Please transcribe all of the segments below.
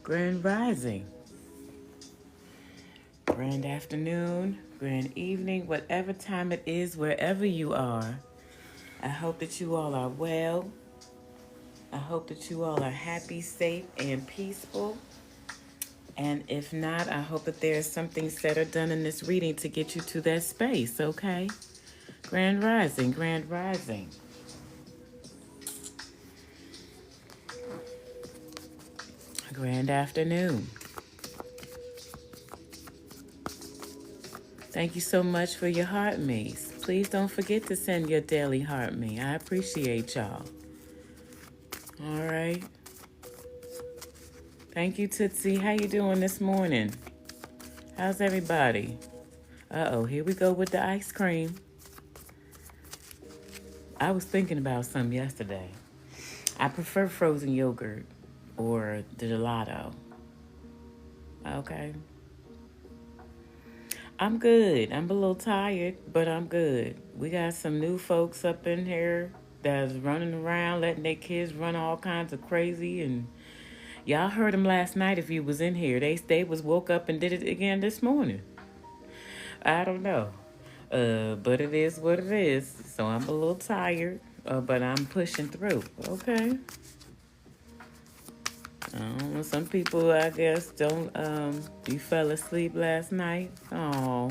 Grand rising, grand afternoon, grand evening, whatever time it is, wherever you are. I hope that you all are well. I hope that you all are happy, safe, and peaceful. And if not, I hope that there's something said or done in this reading to get you to that space, okay? Grand rising, grand rising. Grand afternoon. Thank you so much for your heart me's. Please don't forget to send your daily heart me. I appreciate y'all. All right. Thank you, Tootsie. How you doing this morning? How's everybody? Uh-oh, here we go with the ice cream. I was thinking about some yesterday. I prefer frozen yogurt or the gelato. Okay. I'm good. I'm a little tired, but I'm good. We got some new folks up in here that's running around, letting their kids run all kinds of crazy. And y'all heard them last night if you was in here. They was woke up and did it again this morning. I don't know. But it is what it is. So I'm a little tired, but I'm pushing through. Okay. Some people, I guess, don't, you fell asleep last night. Oh,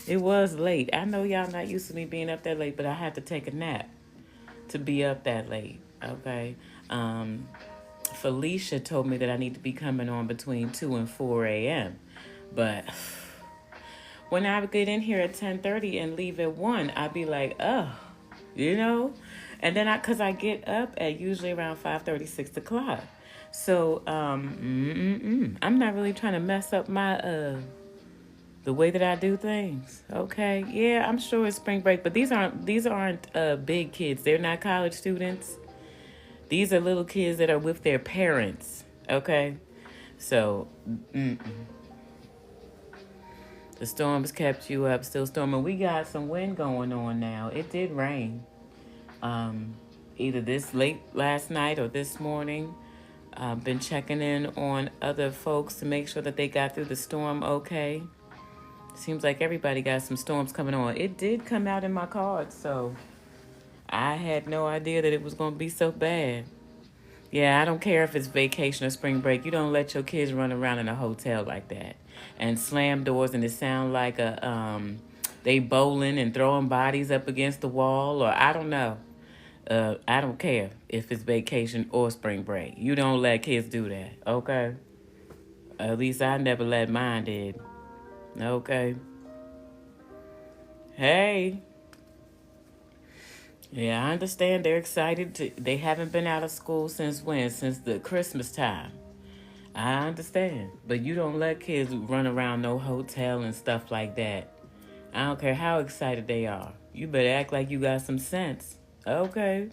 it was late. I know y'all not used to me being up that late, but I had to take a nap to be up that late. Okay. Felicia told me that I need to be coming on between 2 and 4 a.m. But when I would get in here at 10:30 and leave at 1, I'd be like, oh, you know? And then cause I get up at usually around 5:30, 6 o'clock. So, I'm not really trying to mess up my, the way that I do things. Okay. Yeah, I'm sure it's spring break, but these aren't big kids. They're not college students. These are little kids that are with their parents. Okay. So, the storms kept you up, still storming. We got some wind going on now. It did rain. Either this late last night or this morning. Been checking in on other folks to make sure that they got through the storm okay. Seems like everybody got some storms coming on. It did come out in my cards, so I had no idea that it was going to be so bad. Yeah, I don't care if it's vacation or spring break. You don't let your kids run around in a hotel like that and slam doors and it sound like they bowling and throwing bodies up against the wall, or I don't know. I don't care if it's vacation or spring break. You don't let kids do that, okay? At least I never let mine did. Okay. Hey. Yeah, I understand they're excited. They haven't been out of school since when? Since the Christmas time. I understand. But you don't let kids run around no hotel and stuff like that. I don't care how excited they are. You better act like you got some sense. Okay.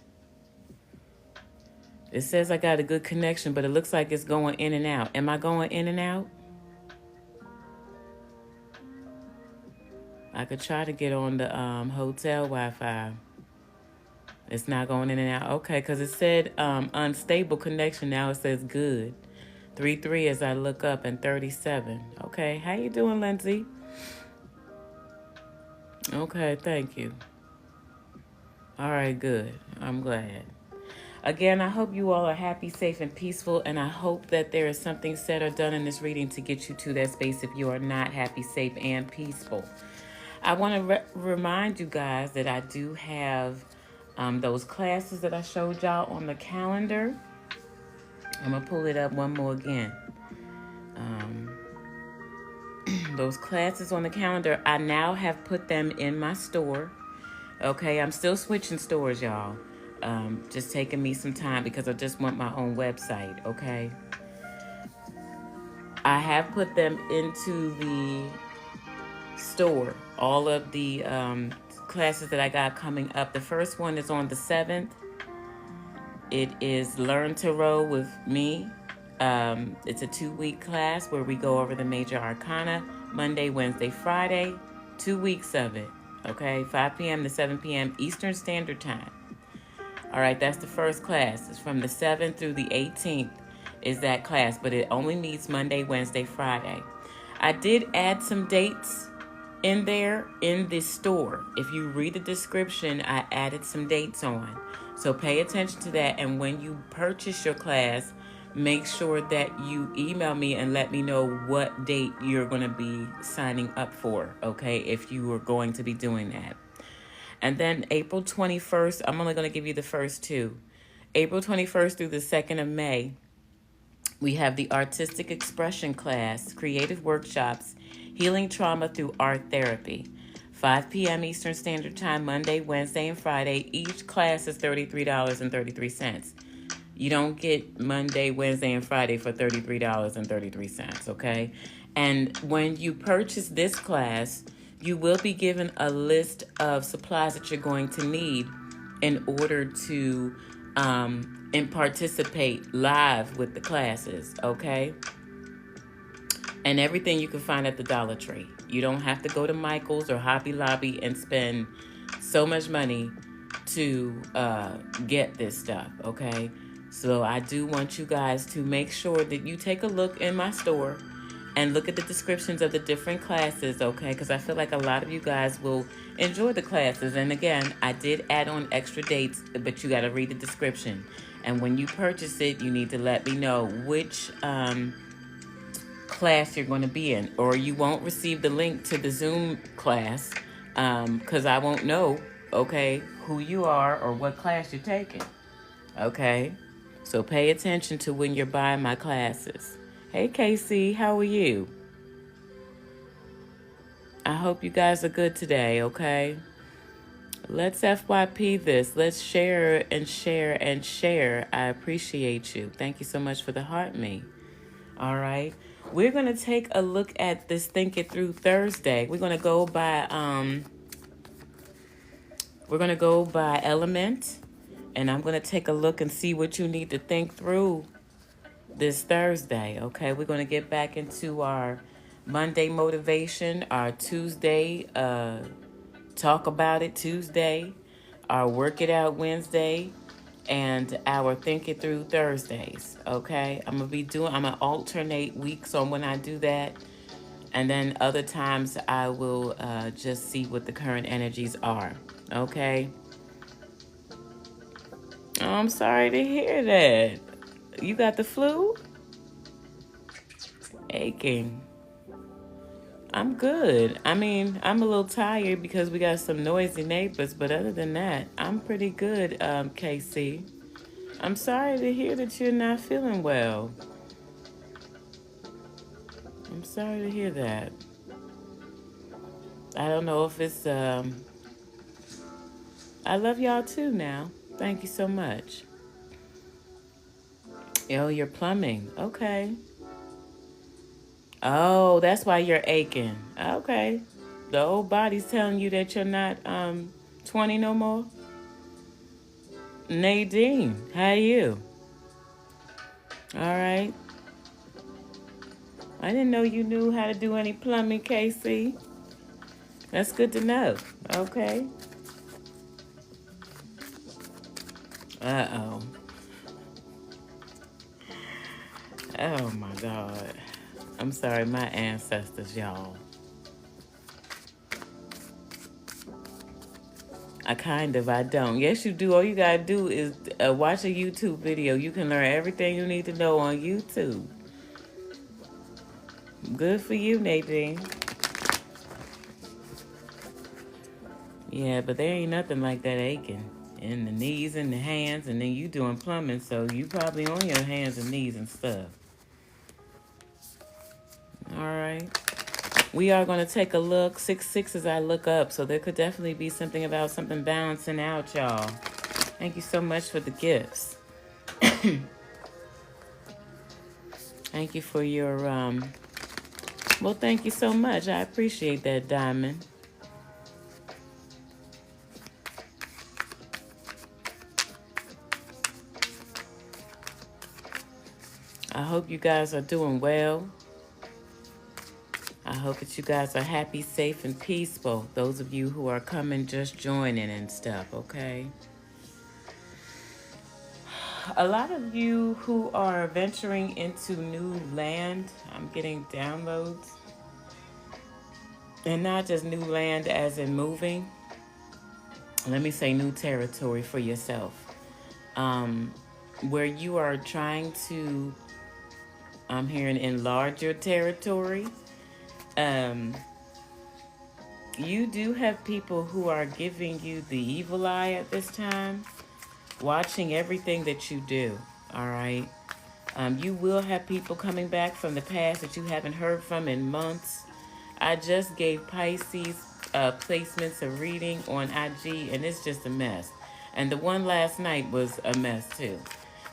It says I got a good connection, but it looks like it's going in and out. Am I going in and out? I could try to get on the hotel Wi-Fi. It's not going in and out. Okay, because it said unstable connection. Now it says good. 33 as I look up and 37. Okay, how you doing, Lindsay? Okay, thank you. All right, good. I'm glad. Again, I hope you all are happy, safe, and peaceful, and I hope that there is something said or done in this reading to get you to that space if you are not happy, safe, and peaceful. I want to remind you guys that I do have those classes that I showed y'all on the calendar. I'm going to pull it up one more again. Those classes on the calendar, I now have put them in my store. Okay, I'm still switching stores, y'all. Just taking me some time because I just want my own website, okay? I have put them into the store. All of the classes that I got coming up. The first one is on the 7th. It is Learn to Row with me. It's a 2-week class where we go over the major arcana, Monday, Wednesday, Friday, 2 weeks of it. Okay, 5 p.m. to 7 p.m. Eastern Standard Time. All right, that's the first class. It's from the 7th through the 18th is that class, but it only meets Monday, Wednesday, Friday. I did add some dates in there in the store. If you read the description, I added some dates on. So pay attention to that. And when you purchase your class, make sure that you email me and let me know what date you're going to be signing up for, okay, if you are going to be doing that. And then April 21st, I'm only going to give you the first two. April 21st through the 2nd of May, we have the Artistic Expression class, Creative Workshops, Healing Trauma Through Art Therapy. 5 p.m. Eastern Standard Time, Monday, Wednesday, and Friday. Each class is $33.33. You don't get Monday, Wednesday, and Friday for $33.33, okay? And when you purchase this class, you will be given a list of supplies that you're going to need in order to and participate live with the classes, okay? And everything you can find at the Dollar Tree. You don't have to go to Michael's or Hobby Lobby and spend so much money to get this stuff, okay? So I do want you guys to make sure that you take a look in my store and look at the descriptions of the different classes, okay? Because I feel like a lot of you guys will enjoy the classes. And again, I did add on extra dates, but you got to read the description. And when you purchase it, you need to let me know which class you're going to be in, or you won't receive the link to the Zoom class because I won't know, okay, who you are or what class you're taking, okay? So pay attention to when you're buying my classes. Hey, Casey, how are you? I hope you guys are good today, okay? Let's FYP this. Let's share and share and share. I appreciate you. Thank you so much for the heart me. All right. We're going to take a look at this Think It Through Thursday. We're going to go by element, and I'm going to take a look and see what you need to think through this Thursday, okay? We're going to get back into our Monday motivation, our Tuesday talk about it Tuesday, our work it out Wednesday, and our Think It Through Thursdays, okay? I'm going to alternate weeks on when I do that. And then other times I will just see what the current energies are, okay? Oh, I'm sorry to hear that. You got the flu? Aching. I'm good. I mean, I'm a little tired because we got some noisy neighbors, but other than that, I'm pretty good, Casey. I'm sorry to hear that you're not feeling well. I'm sorry to hear that. I don't know if it's, I love y'all too now. Thank you so much. Oh, you're plumbing. Okay. Oh, that's why you're aching. Okay. The old body's telling you that you're not 20 no more. Nadine, how you? All right. I didn't know you knew how to do any plumbing, Casey. That's good to know. Okay. Uh-oh. Oh, my God. I'm sorry, my ancestors, y'all. I don't. Yes, you do. All you gotta do is watch a YouTube video. You can learn everything you need to know on YouTube. Good for you, Nadine. Yeah, but there ain't nothing like that aching in the knees and the hands, and then you doing plumbing, so you probably on your hands and knees and stuff. All right. We are going to take a look. 6-6 as I look up, so there could definitely be something about something balancing out, y'all. Thank you so much for the gifts. Thank you for your, well, thank you so much. I appreciate that, Diamond. I hope you guys are doing well. I hope that you guys are happy, safe, and peaceful. Those of you who are coming, just joining and stuff, okay? a lot of you who are venturing into new land, I'm getting downloads. And not just new land as in moving. Let me say new territory for yourself. Um, where you are trying to, I'm hearing, enlarge your territory. Um, you do have people who are giving you the evil eye at this time, watching everything that you do. All right. You will have people coming back from the past that you haven't heard from in months. I just gave Pisces placements of reading on IG, and it's just a mess. And the one last night was a mess too.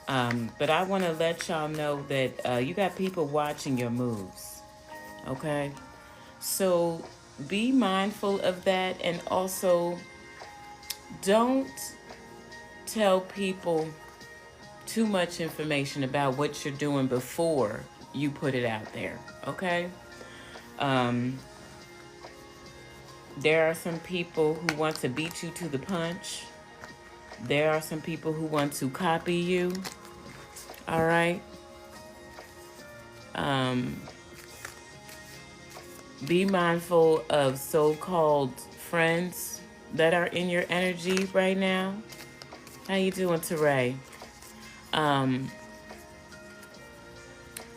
But I want to let y'all know that you got people watching your moves. Okay? So be mindful of that, and also don't tell people too much information about what you're doing before you put it out there. Okay? Um, there are some people who want to beat you to the punch. There are some people who want to copy you. All right. Um, be mindful of so-called friends that are in your energy right now. How you doing, Teray? Um,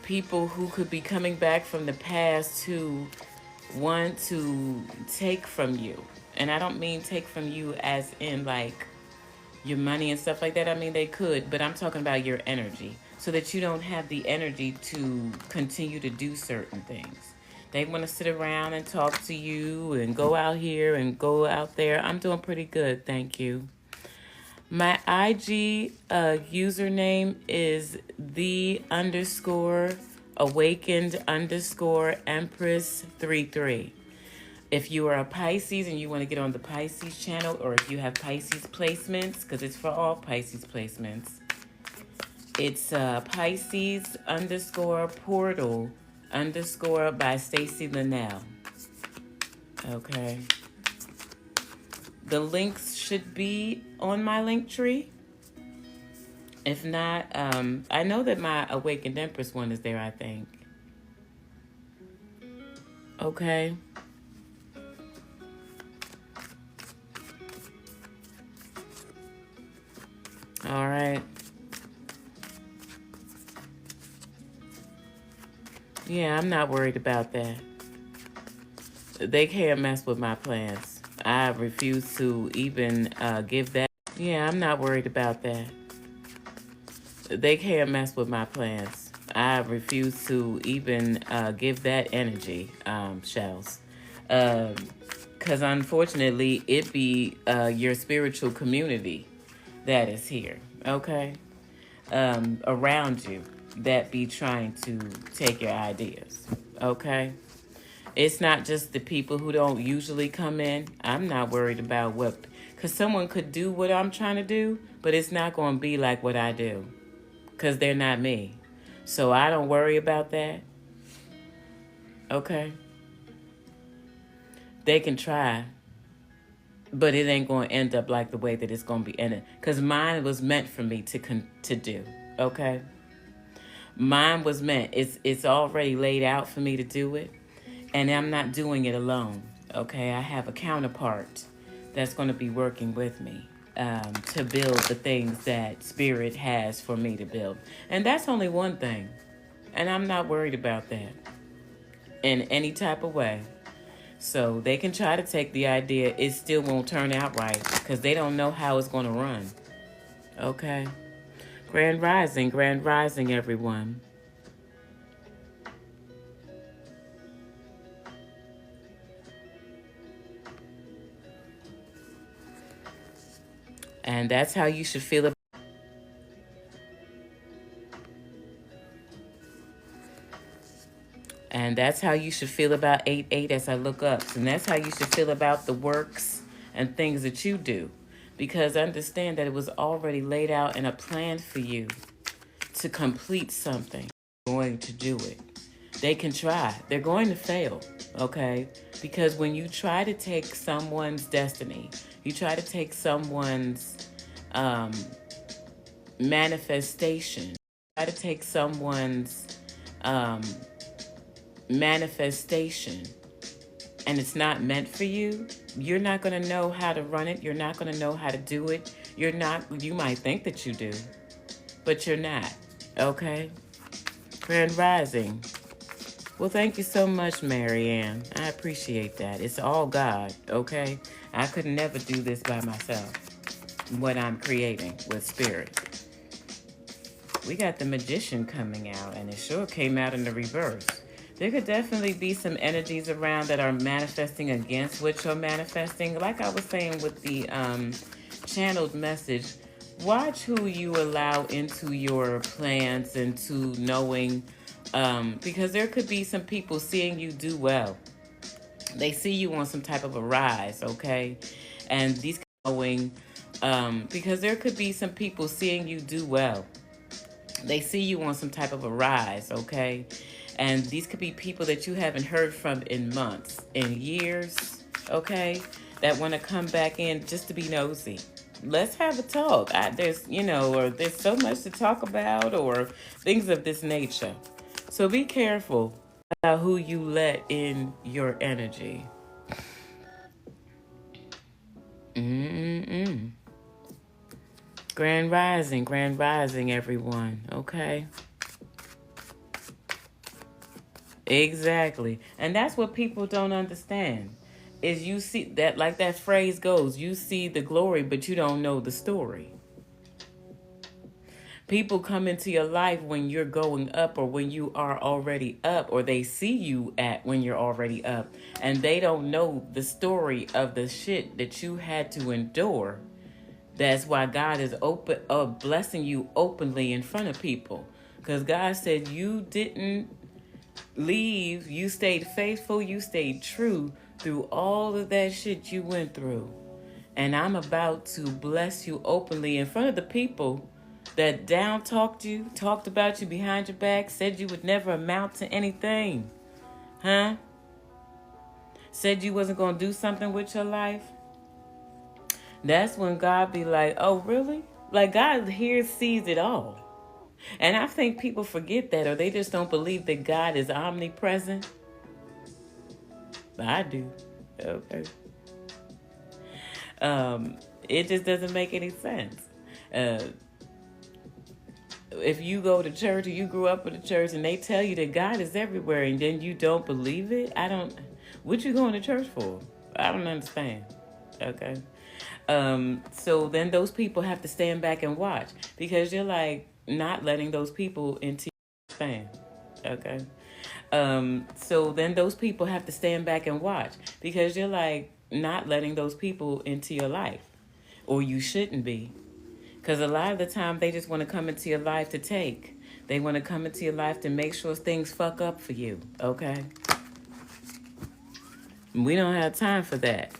people who could be coming back from the past who want to take from you. And I don't mean take from you as in like your money and stuff like that. I mean, they could, but I'm talking about your energy so that you don't have the energy to continue to do certain things. They want to sit around and talk to you and go out here and go out there. I'm doing pretty good, thank you. My IG username is the_awakened_empress33. If you are a Pisces and you want to get on the Pisces channel, or if you have Pisces placements, because it's for all Pisces placements, it's Pisces_portal_ by Stacy Linnell. Okay. The links should be on my link tree. If not, I know that my Awakened Empress one is there, I think. Okay. All right. Yeah, I'm not worried about that. They can't mess with my plans. I refuse to even give that. Yeah, I'm not worried about that. They can't mess with my plans. I refuse to even give that energy, shells. Because unfortunately, it be your spiritual community that is here, okay? Around you that be trying to take your ideas, okay? It's not just the people who don't usually come in. I'm not worried about what, because someone could do what I'm trying to do, but it's not going to be like what I do, because they're not me. So I don't worry about that, okay? They can try, but it ain't going to end up like the way that it's going to be ended, because mine was meant for me to do, okay? Mine was meant. It's already laid out for me to do it. And I'm not doing it alone, okay? I have a counterpart that's going to be working with me to build the things that Spirit has for me to build. And that's only one thing. And I'm not worried about that in any type of way. So they can try to take the idea. It still won't turn out right because they don't know how it's going to run, okay? Grand Rising, everyone. And that's how you should feel. And that's how you should feel about 8-8 as I look up. And that's how you should feel about the works and things that you do. Because understand that it was already laid out in a plan for you to complete something. You're going to do it. They can try. They're going to fail, okay? Because when you try to take someone's destiny, you try to take someone's manifestation. Try to take someone's um, manifestation and it's not meant for you, you're not going to know how to run it. You're not going to know how to do it. You might think that you do, but you're not. Okay? Grand Rising. Well, thank you so much, Marianne. I appreciate that. It's all God, okay? I could never do this by myself, what I'm creating with spirit. We got the Magician coming out, and it sure came out in the reverse. There could definitely be some energies around that are manifesting against what you're manifesting. Like I was saying with the channeled message, watch who you allow into your plans, into knowing, because there could be some people seeing you do well. They see you on some type of a rise, okay? And these knowing, because there could be some people seeing you do well. They see you on some type of a rise, okay? And these could be people that you haven't heard from in months, in years, okay? That want to come back in just to be nosy. Let's have a talk. Or there's so much to talk about, or things of this nature. So be careful about who you let in your energy. Grand Rising, everyone, okay? Exactly. And that's what people don't understand. Is you see that, like that phrase goes, you see the glory, but you don't know the story. People come into your life when you're going up, or when you are already up, or they see you at when you're already up, and they don't know the story of the shit that you had to endure. That's why God is blessing you openly in front of people. Because God said you didn't leave. You stayed faithful. You stayed true through all of that shit you went through. And I'm about to bless you openly in front of the people that down talked about you behind your back, said you would never amount to anything. Huh? Said you wasn't going to do something with your life. That's when God be like, oh, really? Like, God hears, sees it all. And I think people forget that, or they just don't believe that God is omnipresent. But I do. Okay. It just doesn't make any sense. If you go to church, or you grew up in a church, and they tell you that God is everywhere, and then you don't believe it, what you going to church for? I don't understand. Okay. So then those people have to stand back and watch, because you're like not letting those people into your fan. Okay. So then those people have to stand back and watch, because you're like not letting those people into your life, or you shouldn't be. Because a lot of the time they just want to come into your life to take. They want to come into your life to make sure things fuck up for you. Okay. We don't have time for that.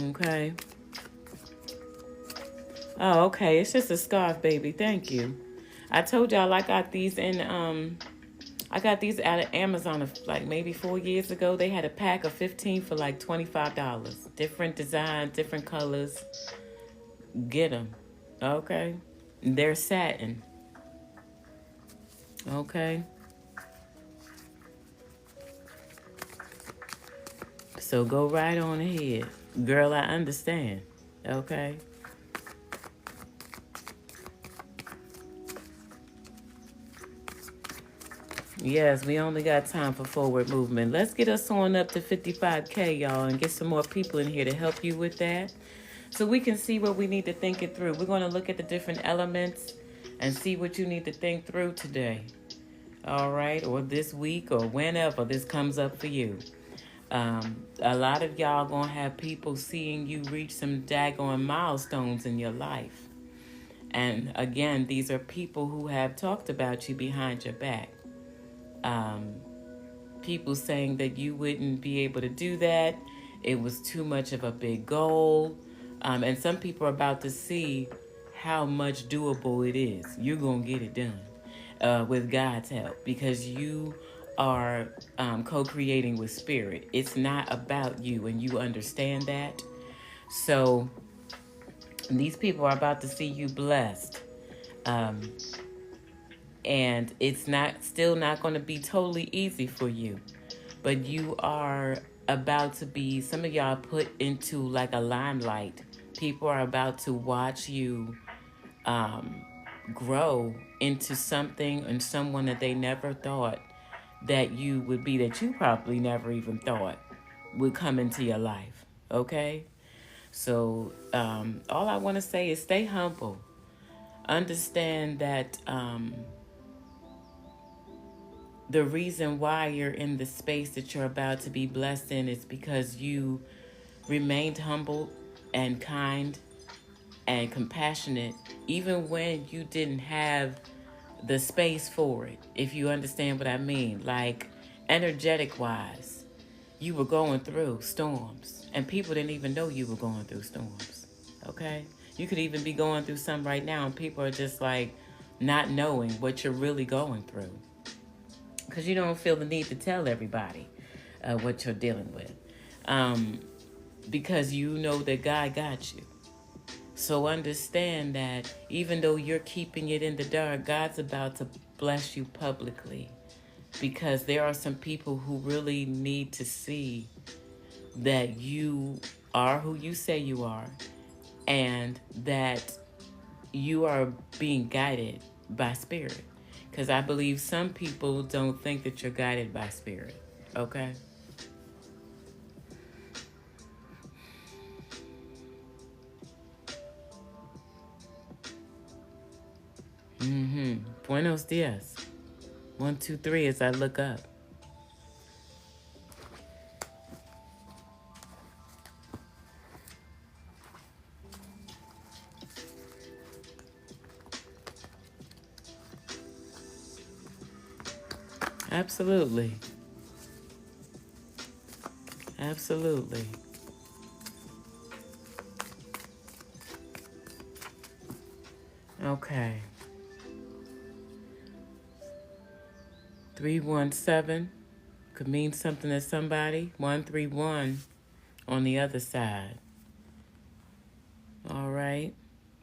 Okay. Oh, okay. It's just a scarf, baby. Thank you. I told y'all I got these I got these out of Amazon like maybe 4 years ago. They had a pack of 15 for like $25. Different designs, different colors. Get them. Okay. They're satin. Okay. So go right on ahead. Girl, I understand. Okay. Yes, we only got time for forward movement. Let's get us on up to 55K, y'all, and get some more people in here to help you with that, so we can see what we need to think it through. We're going to look at the different elements and see what you need to think through today. All right, or this week, or whenever this comes up for you. A lot of y'all going to have people seeing you reach some daggone milestones in your life. And again, these are people who have talked about you behind your back. People saying that you wouldn't be able to do that. It was too much of a big goal. And some people are about to see how much doable it is. You're going to get it done with God's help, because you are co-creating with spirit. It's not about you, and you understand that. So These people are about to see you blessed. Um, and it's still not going to be totally easy for you. But you are about to be, some of y'all put into like a limelight. People are about to watch you um, grow into something and someone that they never thought that you would be, that you probably never even thought would come into your life. Okay? So all I want to say is stay humble. Understand that the reason why you're in the space that you're about to be blessed in is because you remained humble and kind and compassionate, even when you didn't have the space for it, if you understand what I mean. Like, energetic wise, you were going through storms, and people didn't even know you were going through storms. Okay? You could even be going through some right now, and people are just like not knowing what you're really going through because you don't feel the need to tell everybody what you're dealing with, because you know that God got you. So understand that even though you're keeping it in the dark, God's about to bless you publicly, because there are some people who really need to see that you are who you say you are, and that you are being guided by spirit. Because I believe some people don't think that you're guided by spirit. Okay? Buenos dias. 1, 2, 3 as I look up. Absolutely. Absolutely. Okay. 317 could mean something to somebody. 131 on the other side. All right.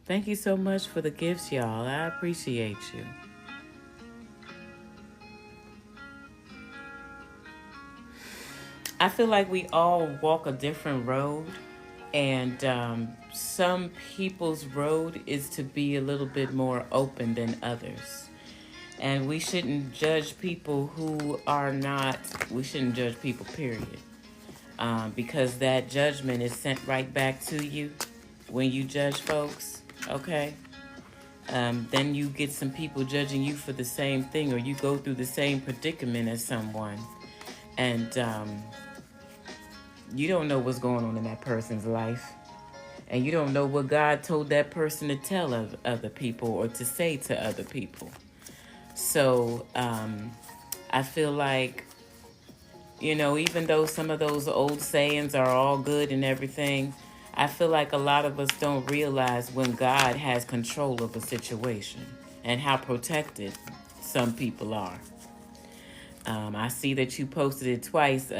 Thank you so much for the gifts, y'all. I appreciate you. I feel like we all walk a different road, and some people's road is to be a little bit more open than others. And we shouldn't judge people who are not, we shouldn't judge people, period. Because that judgment is sent right back to you when you judge folks, okay? Then you get some people judging you for the same thing, or you go through the same predicament as someone. And you don't know what's going on in that person's life. And you don't know what God told that person to tell other people or to say to other people. So I feel like, even though some of those old sayings are all good and everything, I feel like a lot of us don't realize when God has control of a situation and how protected some people are. I see that you posted it twice,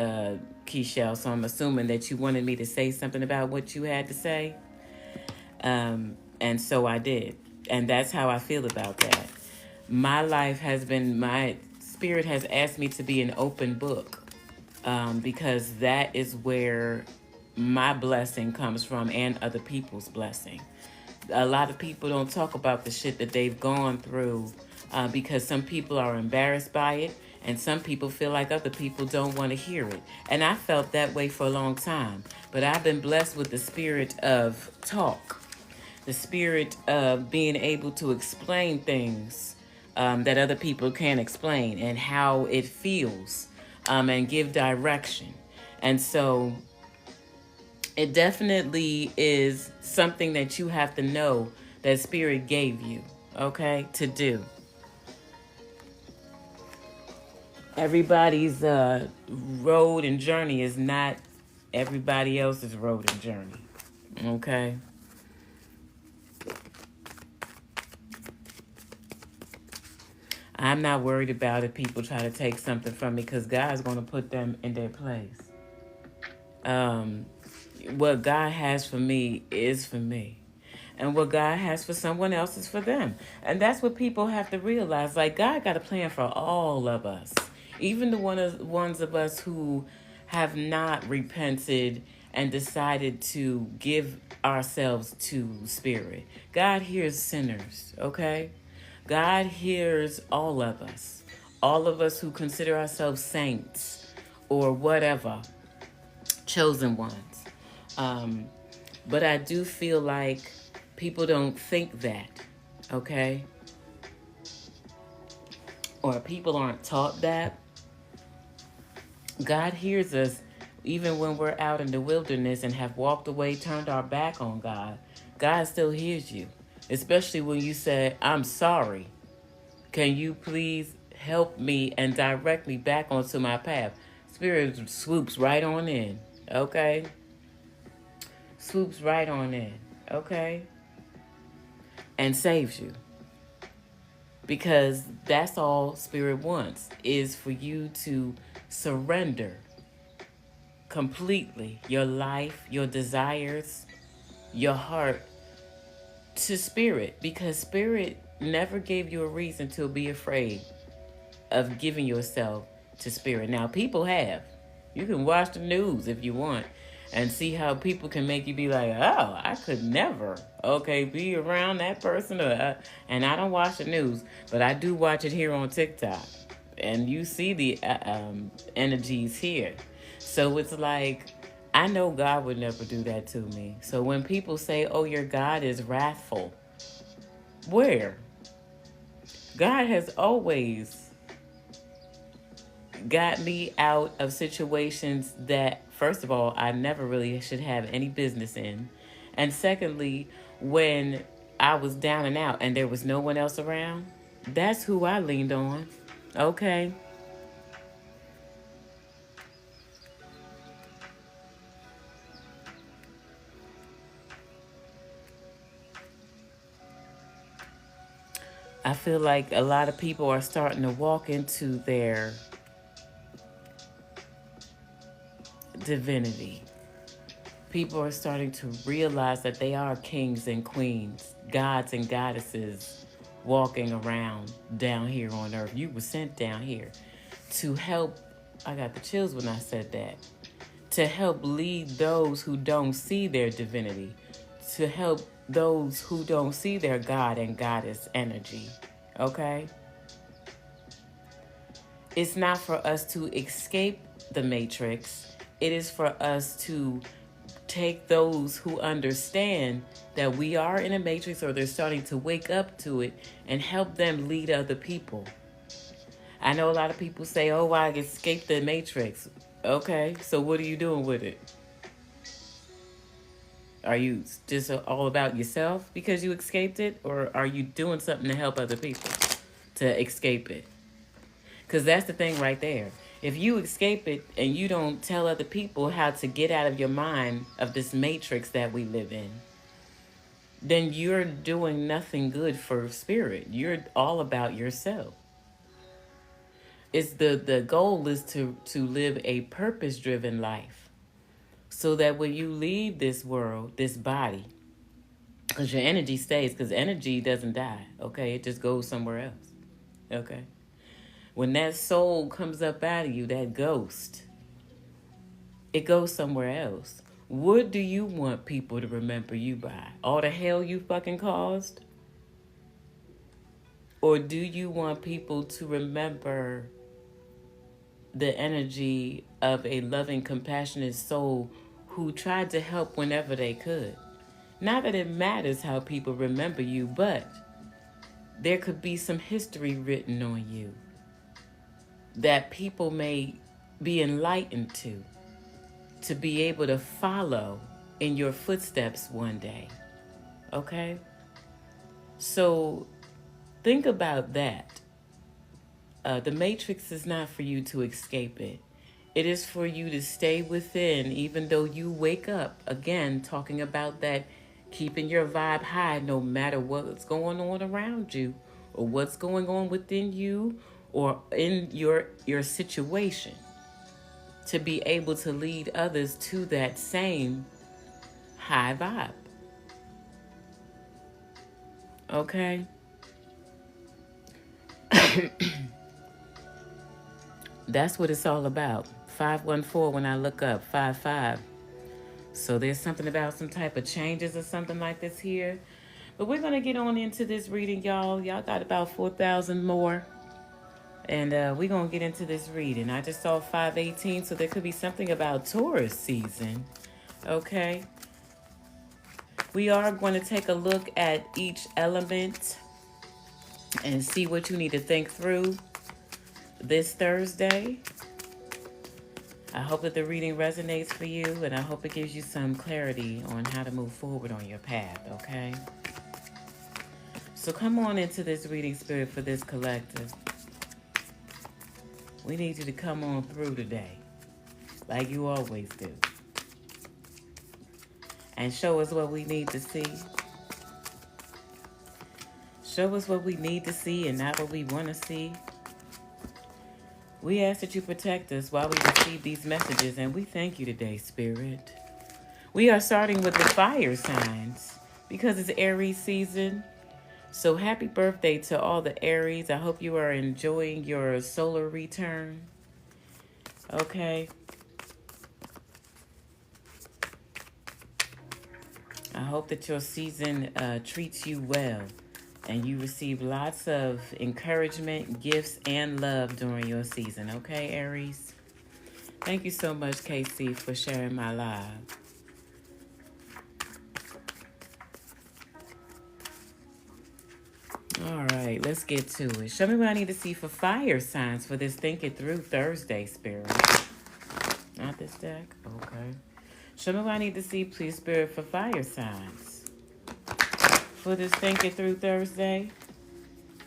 Keishel, so I'm assuming that you wanted me to say something about what you had to say. And so I did. And that's how I feel about that. My life has been, my spirit has asked me to be an open book, because that is where my blessing comes from and other people's blessing. A lot of people don't talk about the shit that they've gone through, because some people are embarrassed by it, and some people feel like other people don't want to hear it. And I felt that way for a long time. But I've been blessed with the spirit of talk, the spirit of being able to explain things that other people can't explain, and how it feels, and give direction. And so it definitely is something that you have to know that spirit gave you, okay, to do. Everybody's road and journey is not everybody else's road and journey, okay? I'm not worried about if people try to take something from me, because God's going to put them in their place. What God has for me is for me. And what God has for someone else is for them. And that's what people have to realize. Like, God got a plan for all of us. Even the ones of us who have not repented and decided to give ourselves to spirit. God hears sinners, okay? God hears all of us. All of us who consider ourselves saints or whatever, chosen ones. But I do feel like people don't think that, okay? Or people aren't taught that. God hears us even when we're out in the wilderness and have walked away, turned our back on God. God still hears you, especially when you say, I'm sorry. Can you please help me and direct me back onto my path? Spirit swoops right on in, okay? Swoops right on in, okay? And saves you. Because that's all Spirit wants, is for you to surrender completely your life, your desires, your heart to Spirit. Because Spirit never gave you a reason to be afraid of giving yourself to Spirit. Now, people have. You can watch the news if you want and see how people can make you be like, oh, I could never, okay, be around that person. And I don't watch the news, but I do watch it here on TikTok. And you see the energies here. So it's like, I know God would never do that to me. So when people say, oh, your God is wrathful, where? God has always got me out of situations that, first of all, I never really should have any business in. And secondly, when I was down and out and there was no one else around, that's who I leaned on. Okay. I feel like a lot of people are starting to walk into their divinity. People are starting to realize that they are kings and queens, gods and goddesses walking around down here on earth. You were sent down here to help. I got the chills when I said that. To help lead those who don't see their divinity. To help those who don't see their God and goddess energy. Okay? It's not for us to escape the matrix. It is for us to take those who understand that we are in a matrix or they're starting to wake up to it and help them lead other people. I know a lot of people say, oh, I escaped the matrix. Okay, so what are you doing with it? Are you just all about yourself because you escaped it? Or are you doing something to help other people to escape it? Because that's the thing right there. If you escape it and you don't tell other people how to get out of your mind of this matrix that we live in, then you're doing nothing good for spirit. You're all about yourself. It's the goal is to live a purpose-driven life so that when you leave this world, this body, because your energy stays, because energy doesn't die, okay? It just goes somewhere else, okay? When that soul comes up out of you, that ghost, it goes somewhere else. What do you want people to remember you by? All the hell you fucking caused? Or do you want people to remember the energy of a loving, compassionate soul who tried to help whenever they could? Not that it matters how people remember you, but there could be some history written on you that people may be enlightened to be able to follow in your footsteps one day. Okay? So think about that. The matrix is not for you to escape it. It is for you to stay within, even though you wake up, again, talking about that, keeping your vibe high no matter what's going on around you or what's going on within you or in your situation, to be able to lead others to that same high vibe. Okay? That's what it's all about. 514 when I look up, 55. So there's something about some type of changes or something like this here. But we're going to get on into this reading, y'all. Y'all got about 4,000 more. And we're going to get into this reading. I just saw 518, so there could be something about Taurus season. Okay? We are going to take a look at each element and see what you need to think through this Thursday. I hope that the reading resonates for you, and I hope it gives you some clarity on how to move forward on your path, okay? So come on into this reading, Spirit, for this collective. We need you to come on through today, like you always do, and show us what we need to see. Show us what we need to see and not what we want to see. We ask that you protect us while we receive these messages, and we thank you today, Spirit. We are starting with the fire signs because it's Aries season. So happy birthday to all the Aries. I hope you are enjoying your solar return. Okay. I hope that your season treats you well and you receive lots of encouragement, gifts, and love during your season. Okay, Aries? Thank you so much, Casey, for sharing my live. All right, let's get to it. Show me what I need to see for fire signs for this Think It Through Thursday, Spirit. Not this deck? Okay. Show me what I need to see, please, Spirit, for fire signs. For this Think It Through Thursday,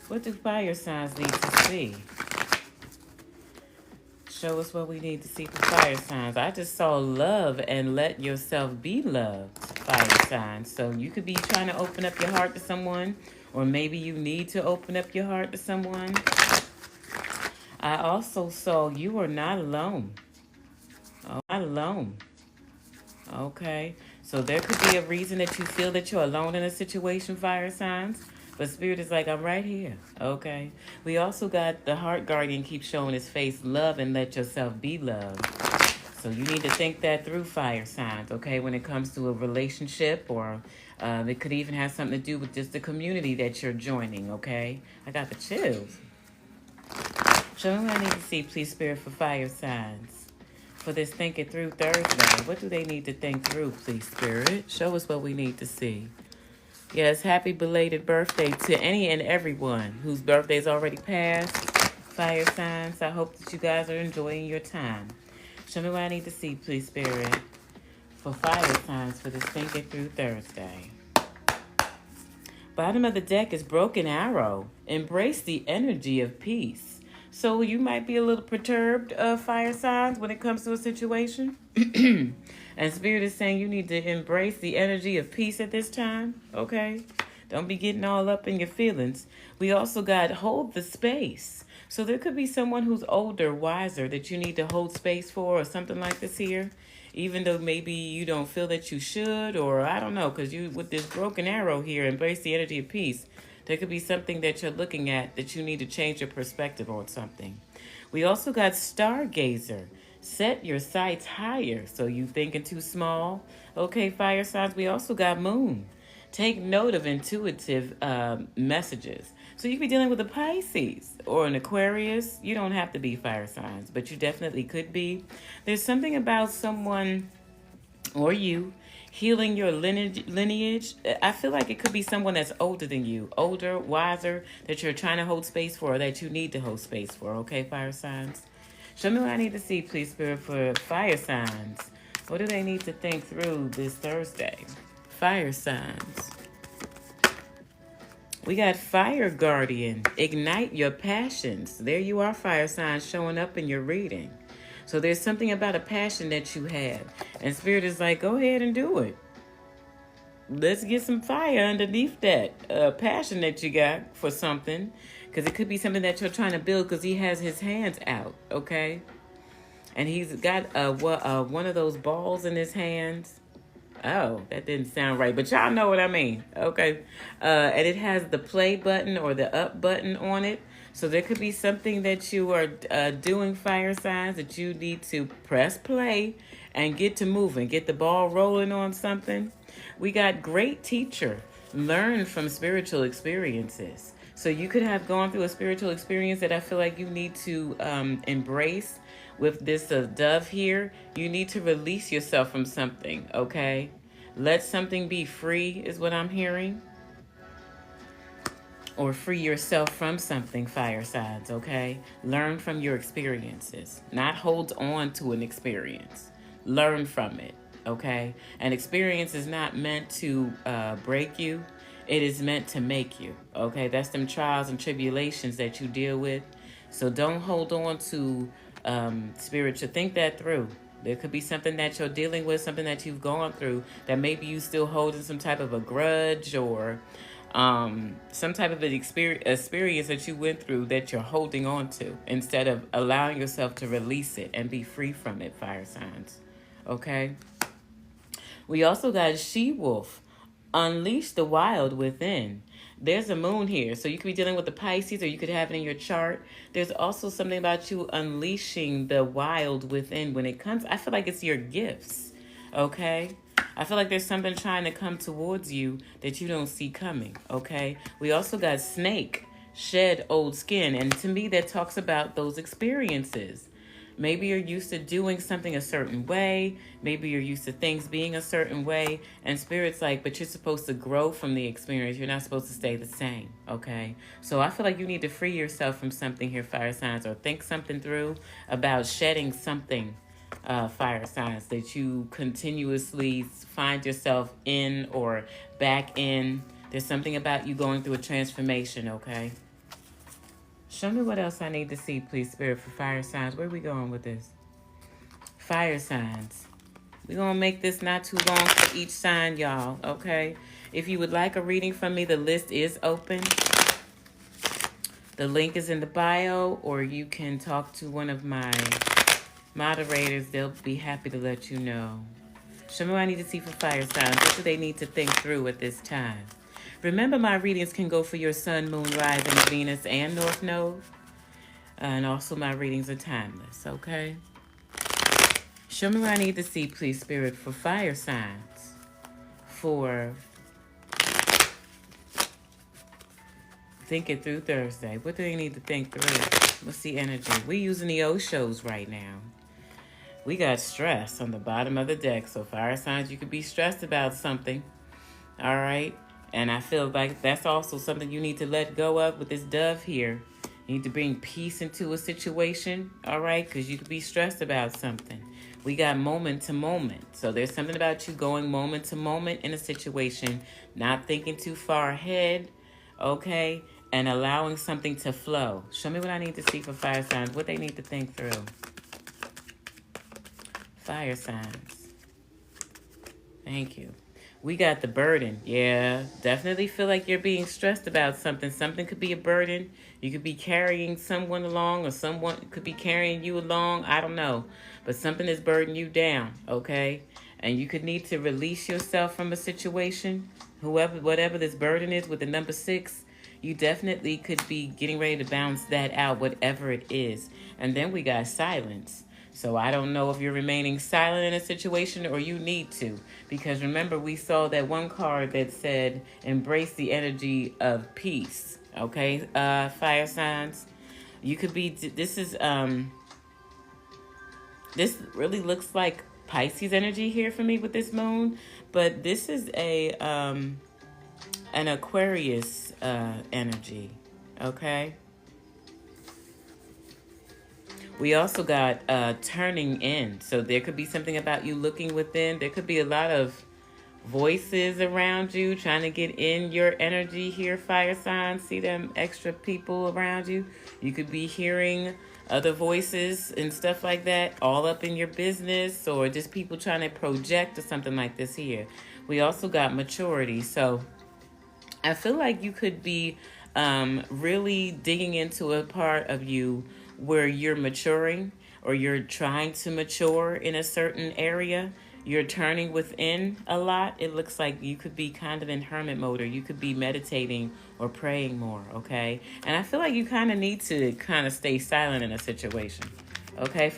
what do fire signs need to see? Show us what we need to see for fire signs. I just saw love and let yourself be loved, fire signs. So you could be trying to open up your heart to someone, or maybe you need to open up your heart to someone. I also saw you are not alone. Oh, not alone. Okay. So there could be a reason that you feel that you're alone in a situation, fire signs. But Spirit is like, I'm right here. Okay. We also got the heart guardian keep showing his face, love and let yourself be loved. So you need to think that through, fire signs, okay, when it comes to a relationship, or it could even have something to do with just the community that you're joining, okay? I got the chills. Show me what I need to see, please, Spirit, for fire signs. For this Think It Through Thursday, what do they need to think through, please, Spirit? Show us what we need to see. Yes, happy belated birthday to any and everyone whose birthday's already passed. Fire signs, I hope that you guys are enjoying your time. Show me what I need to see, please, Spirit, for fire signs for this Think It Through Thursday. Bottom of the deck is Broken Arrow. Embrace the energy of peace. So you might be a little perturbed, fire signs, when it comes to a situation. And Spirit is saying you need to embrace the energy of peace at this time, okay? Don't be getting all up in your feelings. We also got hold the space. So there could be someone who's older, wiser, that you need to hold space for, or something like this here. Even though maybe you don't feel that you should, or I don't know, because you, with this broken arrow here, embrace the energy of peace. There could be something that you're looking at that you need to change your perspective on something. We also got Stargazer. Set your sights higher. So you thinking too small? Okay, fire signs. We also got Moon. Take note of intuitive messages. So you could be dealing with a Pisces or an Aquarius. You don't have to be fire signs, but you definitely could be. There's something about someone or you healing your lineage. I feel like it could be someone that's older than you, older, wiser, that you're trying to hold space for, or that you need to hold space for. Okay, fire signs? Show me what I need to see, please, Spirit, for fire signs. What do they need to think through this Thursday? Fire signs. We got Fire Guardian. Ignite your passions. There you are, fire signs, showing up in your reading. So there's something about a passion that you have. And Spirit is like, go ahead and do it. Let's get some fire underneath that passion that you got for something. Because it could be something that you're trying to build, because he has his hands out, okay? And he's got one of those balls in his hands. Oh, that didn't sound right, but y'all know what I mean. Okay. And it has the play button or the up button on it. So there could be something that you are doing, fire signs, that you need to press play and get to moving, get the ball rolling on something. We got great teacher. Learn from spiritual experiences. So you could have gone through a spiritual experience that I feel like you need to embrace. With this dove here, you need to release yourself from something, okay? Let something be free is what I'm hearing. Or free yourself from something, fire signs, okay? Learn from your experiences. Not hold on to an experience. Learn from it, okay? An experience is not meant to break you. It is meant to make you, okay? That's them trials and tribulations that you deal with. So don't hold on to spiritual. Think that through. There could be something that you're dealing with, something that you've gone through that maybe you still holding some type of a grudge or some type of an experience that you went through that you're holding on to instead of allowing yourself to release it and be free from it, fire signs. Okay? We also got she-wolf. Unleash the wild within. There's a moon here, so you could be dealing with the Pisces, or you could have it in your chart. There's also something about you unleashing the wild within when it comes. I feel like it's your gifts, okay? I feel like there's something trying to come towards you that you don't see coming, okay? We also got snake, shed old skin, and to me that talks about those experiences. Maybe you're used to doing something a certain way. Maybe you're used to things being a certain way. And Spirit's like, but you're supposed to grow from the experience. You're not supposed to stay the same, okay? So I feel like you need to free yourself from something here, fire signs, or think something through about shedding something, fire signs, that you continuously find yourself in or back in. There's something about you going through a transformation, okay? Show me what else I need to see, please, Spirit, for fire signs. Where are we going with this? Fire signs. We're going to make this not too long for each sign, y'all, okay? If you would like a reading from me, the list is open. The link is in the bio, or you can talk to one of my moderators. They'll be happy to let you know. Show me what I need to see for fire signs. What do they need to think through at this time? Remember, my readings can go for your sun, moon, rising, Venus, and North Node. And also my readings are timeless, okay? Show me what I need to see, please, Spirit, for fire signs. For Think It Through Thursday. What do they need to think through? What's the energy? We're using the Oshos right now. We got stress on the bottom of the deck. So fire signs, you could be stressed about something. All right? And I feel like that's also something you need to let go of with this dove here. You need to bring peace into a situation, all right? Because you could be stressed about something. We got moment to moment. So there's something about you going moment to moment in a situation, not thinking too far ahead, okay? And allowing something to flow. Show me what I need to see for fire signs, what they need to think through. Fire signs. Thank you. We got the burden. Yeah, definitely feel like you're being stressed about something. Something could be a burden. You could be carrying someone along, or someone could be carrying you along. I don't know. But something is burdening you down, okay? And you could need to release yourself from a situation. Whatever this burden is with the number 6, you definitely could be getting ready to bounce that out, whatever it is. And then we got silence. So I don't know if you're remaining silent in a situation or you need to. Because remember, we saw that one card that said, embrace the energy of peace. Okay, fire signs. You could be, this really looks like Pisces energy here for me with this moon. But this is an Aquarius energy. Okay. We also got turning in. So there could be something about you looking within. There could be a lot of voices around you trying to get in your energy here, fire signs. See them extra people around you. You could be hearing other voices and stuff like that all up in your business, or just people trying to project or something like this here. We also got maturity. So I feel like you could be really digging into a part of you where you're maturing, or you're trying to mature in a certain area. you're turning within a lot. It looks like you could be kind of in hermit mode, or you could be meditating or praying more, okay? And I feel like you kind of need to kind of stay silent in a situation, okay?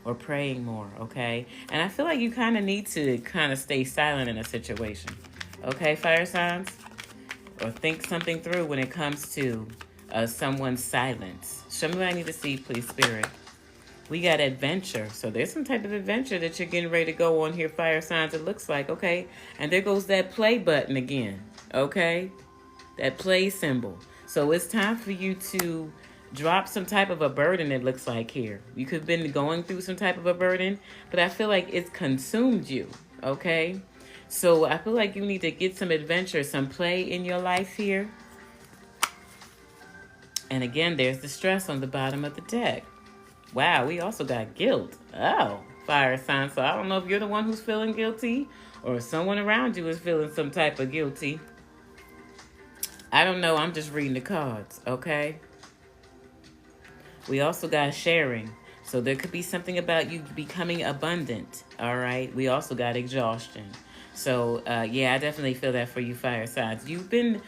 Or praying more, okay? And I feel like you kind of need to kind of stay silent in a situation, okay, fire signs? Or think something through when it comes to someone's silence. Show me what I need to see, please, Spirit. We got adventure. So there's some type of adventure that you're getting ready to go on here, fire signs, it looks like, okay? And there goes that play button again, okay? That play symbol. So it's time for you to drop some type of a burden, it looks like here. You could have been going through some type of a burden, but I feel like it's consumed you, okay? So I feel like you need to get some adventure, some play in your life here. And again, there's the stress on the bottom of the deck. Wow, we also got guilt. Oh, fire sign. So I don't know if you're the one who's feeling guilty or someone around you is feeling some type of guilty. I don't know. I'm just reading the cards, okay? We also got sharing. So there could be something about you becoming abundant, all right? We also got exhaustion. So, yeah, I definitely feel that for you, fire signs. You've been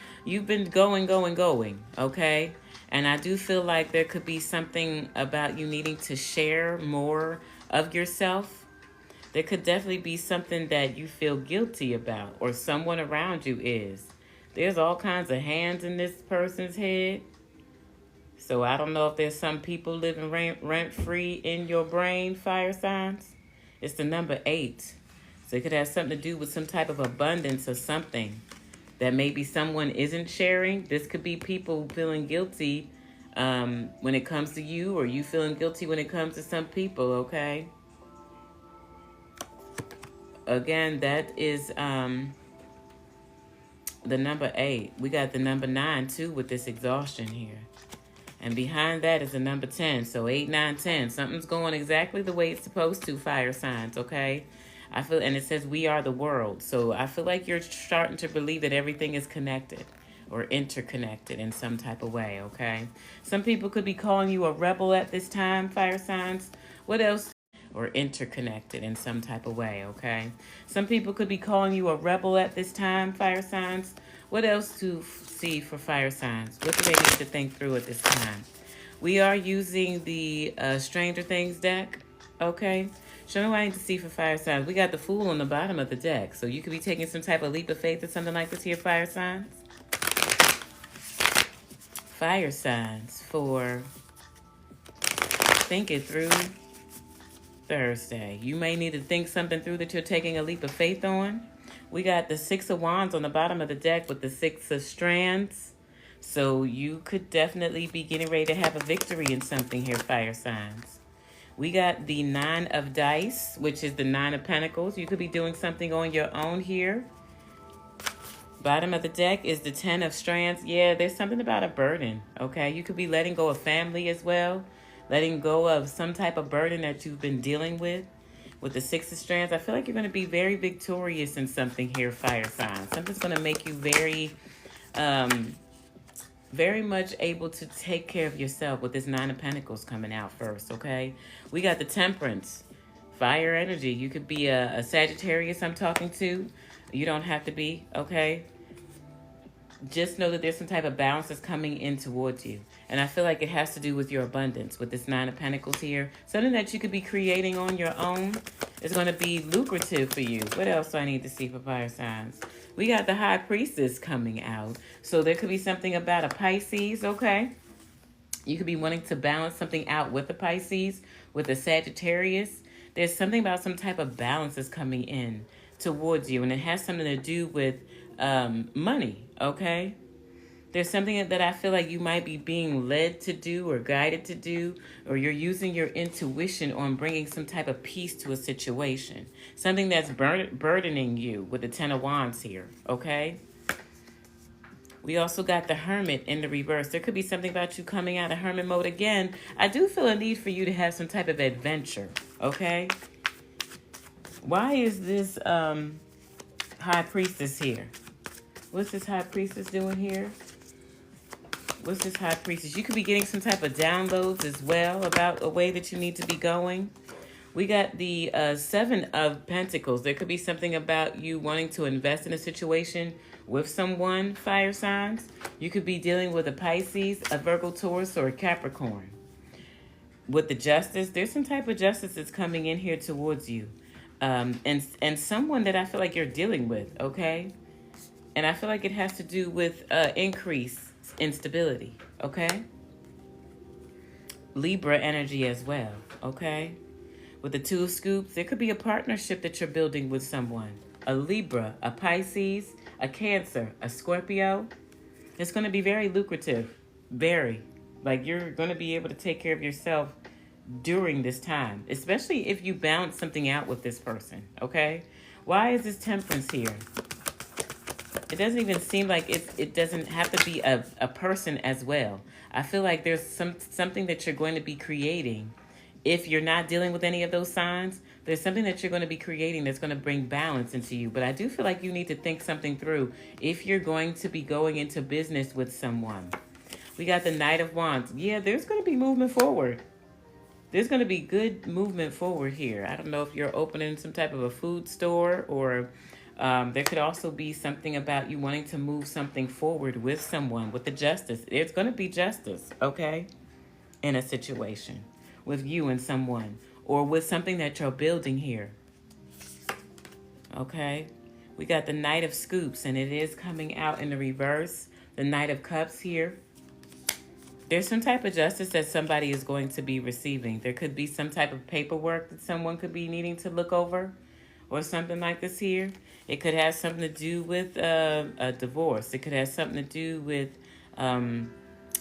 going, okay? And I do feel like there could be something about you needing to share more of yourself. There could definitely be something that you feel guilty about, or someone around you is. There's all kinds of hands in this person's head. So I don't know if there's some people living rent-free in your brain, fire signs. It's the number 8. So it could have something to do with some type of abundance or something that maybe someone isn't sharing. This could be people feeling guilty when it comes to you, or you feeling guilty when it comes to some people, okay? Again, that is the number 8. We got the number 9 too with this exhaustion here. And behind that is the number 10. So 8, 9, 10. Something's going exactly the way it's supposed to, fire signs, okay? I feel, and it says we are the world. So I feel like you're starting to believe that everything is connected or interconnected in some type of way, okay? Some people could be calling you a rebel at this time, fire signs. What else? Or interconnected in some type of way, okay? Some people could be calling you a rebel at this time, fire signs. What else to see for fire signs? What do they need to think through at this time? We are using the Stranger Things deck, okay? Show me what I need to see for fire signs. We got the Fool on the bottom of the deck, so you could be taking some type of leap of faith or something like this here, fire signs. Fire signs for think it through Thursday. You may need to think something through that you're taking a leap of faith on. We got the 6 of Wands on the bottom of the deck with the 6 of Strands. So you could definitely be getting ready to have a victory in something here, fire signs. We got the 9 of Dice, which is the 9 of Pentacles. You could be doing something on your own here. Bottom of the deck is the 10 of Strands. Yeah, there's something about a burden, okay? You could be letting go of family as well. Letting go of some type of burden that you've been dealing with. With the 6 of Strands, I feel like you're going to be very victorious in something here, fire signs. Something's going to make you very much able to take care of yourself with this 9 of Pentacles coming out first, okay? We got the Temperance, fire energy. You could be a Sagittarius I'm talking to. You don't have to be, okay? Just know that there's some type of balance that's coming in towards you. And I feel like it has to do with your abundance with this 9 of Pentacles here. Something that you could be creating on your own is going to be lucrative for you. What else do I need to see for fire signs? We got the High Priestess coming out. So there could be something about a Pisces, okay? You could be wanting to balance something out with a Pisces, with a Sagittarius. There's something about some type of balance that's coming in towards you. And it has something to do with money, okay? There's something that I feel like you might be being led to do or guided to do, or you're using your intuition on bringing some type of peace to a situation. Something that's burdening you with the 10 of Wands here, okay? We also got the Hermit in the reverse. There could be something about you coming out of Hermit mode again. I do feel a need for you to have some type of adventure, okay? Why is this High Priestess here? What's this High Priestess doing here? What's this High Priestess? You could be getting some type of downloads as well about a way that you need to be going. We got the Seven of Pentacles. There could be something about you wanting to invest in a situation with someone, fire signs. You could be dealing with a Pisces, a Virgo, Taurus, or a Capricorn. With the justice, there's some type of justice that's coming in here towards you. And someone that I feel like you're dealing with, okay? And I feel like it has to do with increase in stability, okay? Libra energy as well, okay? With the Two of Scoops, there could be a partnership that you're building with someone. A Libra, a Pisces, a Cancer, a Scorpio. It's going to be very lucrative. Very. Like, you're going to be able to take care of yourself during this time. Especially if you balance something out with this person, okay? Why is this Temperance here? It doesn't even seem like it doesn't have to be a person as well. I feel like there's something that you're going to be creating. If you're not dealing with any of those signs, there's something that you're going to be creating that's going to bring balance into you. But I do feel like you need to think something through if you're going to be going into business with someone. We got the Knight of Wands. Yeah, there's going to be movement forward. There's going to be good movement forward here. I don't know if you're opening some type of a food store, or there could also be something about you wanting to move something forward with someone. With the Justice, there's going to be justice, okay, in a situation with you and someone, or with something that you're building here. Okay, we got the Knight of Scoops, and it is coming out in the reverse. The Knight of Cups here. There's some type of justice that somebody is going to be receiving. There could be some type of paperwork that someone could be needing to look over, or something like this here. It could have something to do with a divorce. It could have something to do with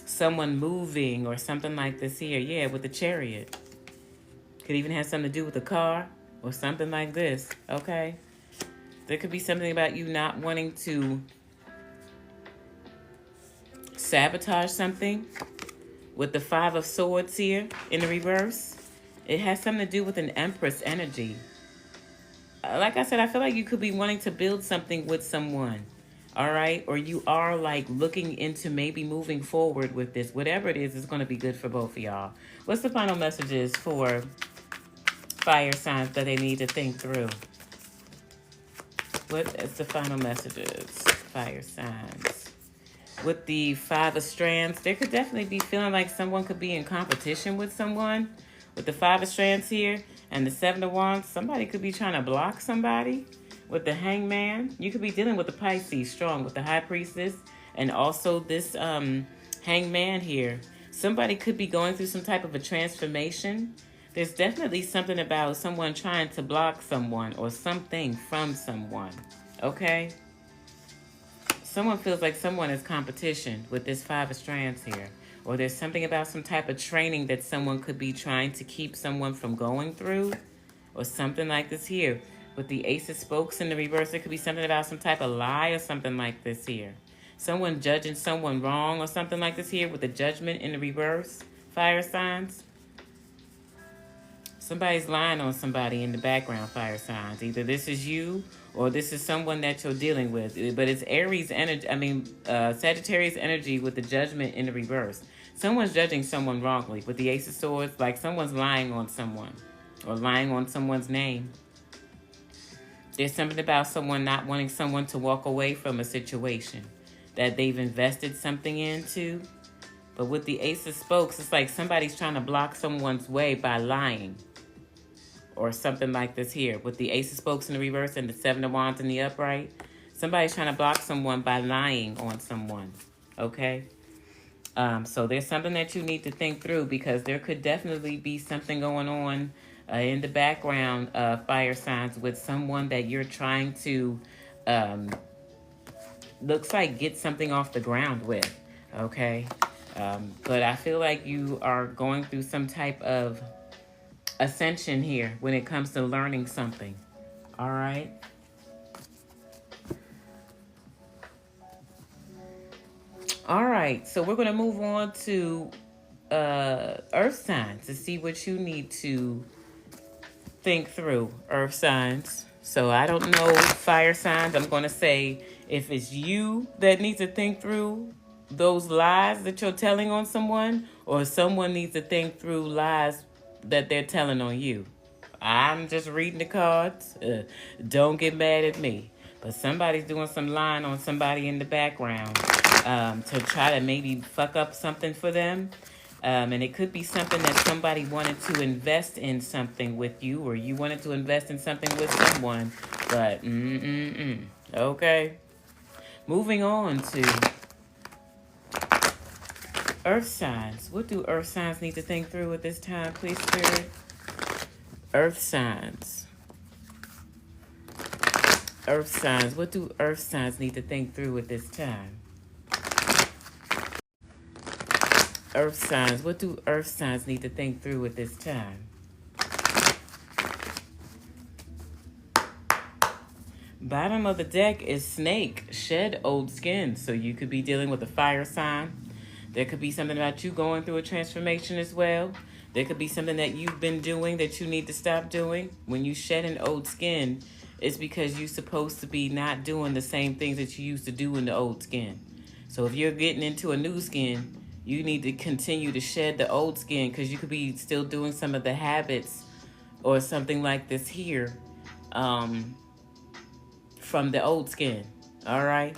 someone moving or something like this here. Yeah, with the Chariot. Could even have something to do with a car or something like this, okay? There could be something about you not wanting to sabotage something. With the Five of Swords here in the reverse, it has something to do with an Empress energy. Like I said, I feel like you could be wanting to build something with someone. All right, or you are like looking into maybe moving forward with this. Whatever it is, it's going to be good for both of y'all. What's the final messages for fire signs that they need to think through? What is the final messages, fire signs? With the Five of Strands, there could definitely be feeling like someone could be in competition with someone. With the Five of Strands here and the Seven of Wands, somebody could be trying to block somebody. With the Hangman, you could be dealing with the Pisces strong, with the High Priestess, and also this Hangman here. Somebody could be going through some type of a transformation. There's definitely something about someone trying to block someone or something from someone, okay? Someone feels like someone is competition with this Five of Strands here. Or there's something about some type of training that someone could be trying to keep someone from going through, or something like this here. With the Ace of Spokes in the reverse, there could be something about some type of lie or something like this here. Someone judging someone wrong or something like this here with the Judgment in the reverse. Fire signs. Somebody's lying on somebody in the background, fire signs. Either this is you or this is someone that you're dealing with. But it's Aries energy, Sagittarius energy with the Judgment in the reverse. Someone's judging someone wrongly with the Ace of Swords, like someone's lying on someone or lying on someone's name. There's something about someone not wanting someone to walk away from a situation that they've invested something into. But with the Ace of Spokes, it's like somebody's trying to block someone's way by lying. Or something like this here. With the Ace of Spokes in the reverse and the Seven of Wands in the upright. Somebody's trying to block someone by lying on someone. Okay? So there's something that you need to think through, because there could definitely be something going on in the background, fire signs, with someone that you're trying to, looks like, get something off the ground with, okay? But I feel like you are going through some type of ascension here when it comes to learning something, all right? All right, so we're going to move on to earth signs to see what you need to think through, earth signs. So I don't know fire signs. I'm going to say if it's you that needs to think through those lies that you're telling on someone, or someone needs to think through lies that they're telling on you. I'm just reading the cards. Don't get mad at me. But somebody's doing some lying on somebody in the background to try to maybe fuck up something for them. And it could be something that somebody wanted to invest in something with you, or you wanted to invest in something with someone. But, okay. Moving on to earth signs. What do earth signs need to think through at this time, please, Spirit? Earth signs. Earth signs. What do earth signs need to think through at this time? Earth signs. What do earth signs need to think through at this time? Bottom of the deck is snake. Shed old skin. So you could be dealing with a fire sign. There could be something about you going through a transformation as well. There could be something that you've been doing that you need to stop doing. When you shed an old skin, it's because you're supposed to be not doing the same things that you used to do in the old skin. So if you're getting into a new skin, you need to continue to shed the old skin, because you could be still doing some of the habits or something like this here from the old skin. All right.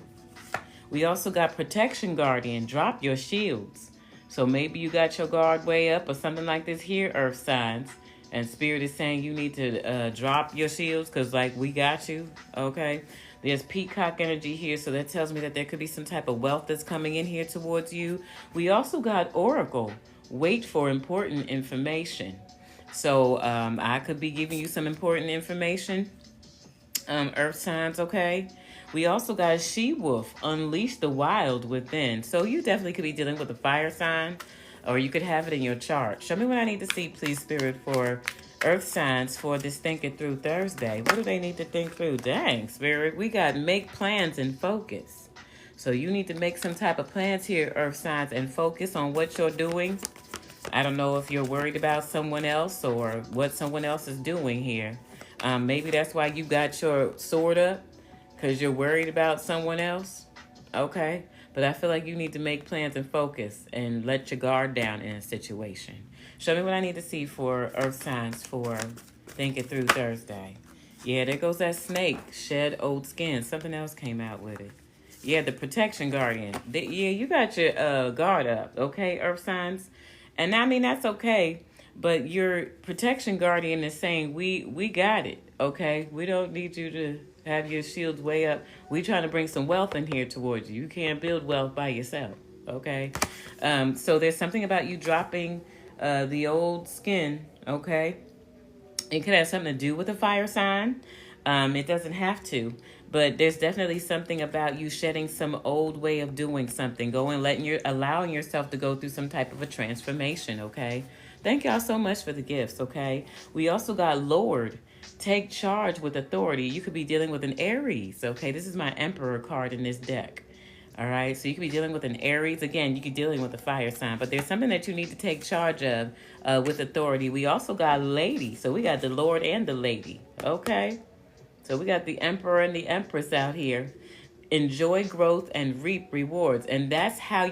We also got protection guardian. Drop your shields. So maybe you got your guard way up or something like this here, earth signs. And spirit is saying you need to drop your shields, because like we got you. Okay. There's peacock energy here. So that tells me that there could be some type of wealth that's coming in here towards you. We also got oracle. Wait for important information. So I could be giving you some important information. Earth signs, okay? We also got she-wolf, unleash the wild within. So you definitely could be dealing with a fire sign, or you could have it in your chart. Show me what I need to see, please, Spirit, for earth signs for this Think It Through Thursday. What do they need to think through? Dang, Spirit, we got make plans and focus. So you need to make some type of plans here, earth signs, and focus on what you're doing. I don't know if you're worried about someone else or what someone else is doing here. Maybe that's why you got your sword up, because you're worried about someone else. Okay. But I feel like you need to make plans and focus and let your guard down in a situation. Show me what I need to see for earth signs for Think It Through Thursday. Yeah, there goes that snake. Shed old skin. Something else came out with it. Yeah, the protection guardian. Yeah, you got your guard up. Okay, earth signs. And I mean, that's okay. But your protection guardian is saying, we got it, okay? We don't need you to have your shields way up. We trying to bring some wealth in here towards you. You can't build wealth by yourself, okay? So there's something about you dropping the old skin, okay? It could have something to do with a fire sign. It doesn't have to. But there's definitely something about you shedding some old way of doing something. Allowing yourself to go through some type of a transformation, okay? Thank y'all so much for the gifts, okay? We also got Lord. Take charge with authority. You could be dealing with an Aries, okay? This is my Emperor card in this deck. All right, so you could be dealing with an Aries. Again, you could be dealing with a fire sign, but there's something that you need to take charge of with authority. We also got Lady. So we got the Lord and the Lady, okay? So we got the Emperor and the Empress out here. Enjoy growth and reap rewards. And that's how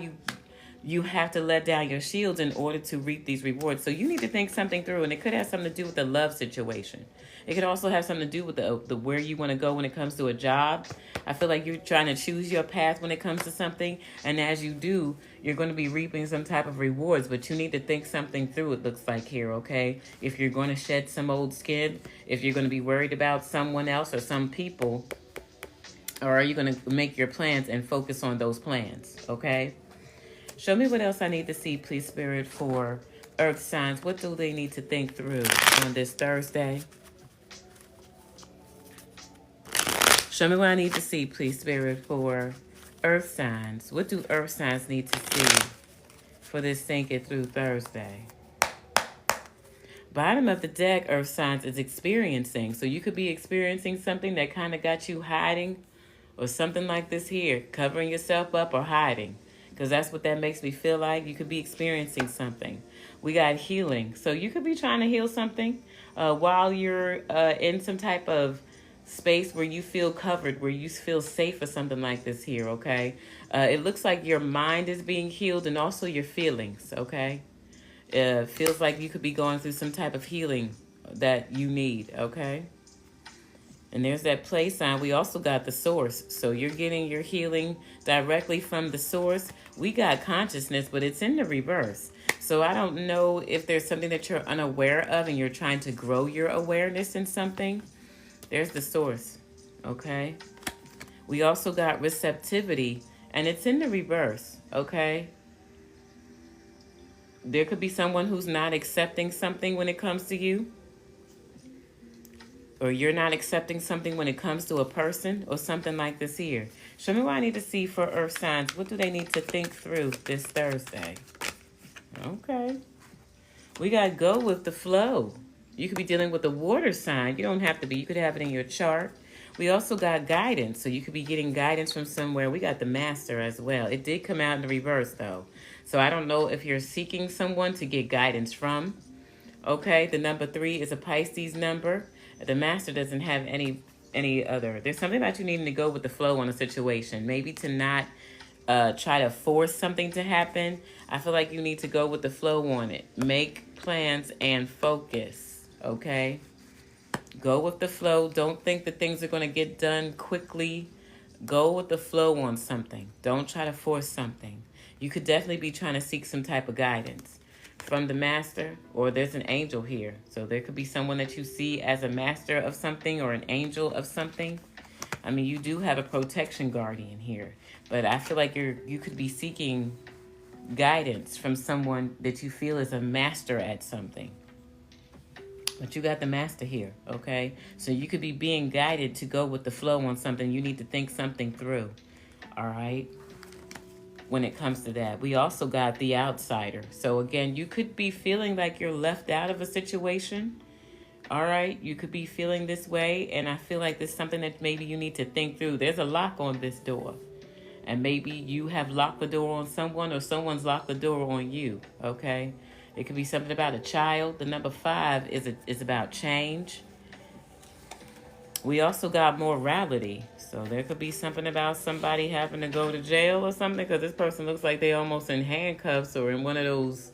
you have to let down your shields in order to reap these rewards. So you need to think something through, and it could have something to do with the love situation. It could also have something to do with the where you want to go when it comes to a job. I feel like you're trying to choose your path when it comes to something, and as you do, you're going to be reaping some type of rewards, but you need to think something through, it looks like here, okay? If you're going to shed some old skin, if you're going to be worried about someone else or some people, or are you going to make your plans and focus on those plans, okay? Show me what else I need to see, please, Spirit, for earth signs. What do they need to think through on this Thursday? Show me what I need to see, please, Spirit, for earth signs. What do earth signs need to see for this Think It Through Thursday? Bottom of the deck, earth signs, is experiencing. So you could be experiencing something that kind of got you hiding, or something like this here, covering yourself up or hiding. Because that's what that makes me feel like. You could be experiencing something. We got healing. So you could be trying to heal something while you're in some type of space where you feel covered, where you feel safe or something like this here, okay? It looks like your mind is being healed and also your feelings, okay? Feels like you could be going through some type of healing that you need, okay? And there's that play sign. We also got the source. So you're getting your healing directly from the source. We got consciousness, but it's in the reverse. So I don't know if there's something that you're unaware of and you're trying to grow your awareness in something. There's the source, okay? We also got receptivity, and it's in the reverse, okay? There could be someone who's not accepting something when it comes to you, or you're not accepting something when it comes to a person or something like this here. Show me what I need to see for earth signs. What do they need to think through this Thursday? Okay. We got to go with the flow. You could be dealing with a water sign. You don't have to be. You could have it in your chart. We also got guidance. So you could be getting guidance from somewhere. We got the master as well. It did come out in the reverse, though. So I don't know if you're seeking someone to get guidance from. Okay, the number 3 is a Pisces number. The master doesn't have any other. There's something about you needing to go with the flow on a situation. Maybe to not try to force something to happen. I feel like you need to go with the flow on it. Make plans and focus, okay? Go with the flow. Don't think that things are going to get done quickly. Go with the flow on something. Don't try to force something. You could definitely be trying to seek some type of guidance from the master, or there's an angel here. So there could be someone that you see as a master of something or an angel of something. I mean, you do have a protection guardian here, but I feel like you could be seeking guidance from someone that you feel is a master at something. But you got the master here, okay? So you could be being guided to go with the flow on something. You need to think something through, all right? When it comes to that. We also got the outsider. So again, you could be feeling like you're left out of a situation. All right, you could be feeling this way, and I feel like there's something that maybe you need to think through. There's a lock on this door, and maybe you have locked the door on someone, or someone's locked the door on you, okay? It could be something about a child. The number 5 is about change. We also got morality. So there could be something about somebody having to go to jail or something, because this person looks like they almost in handcuffs or in one of those,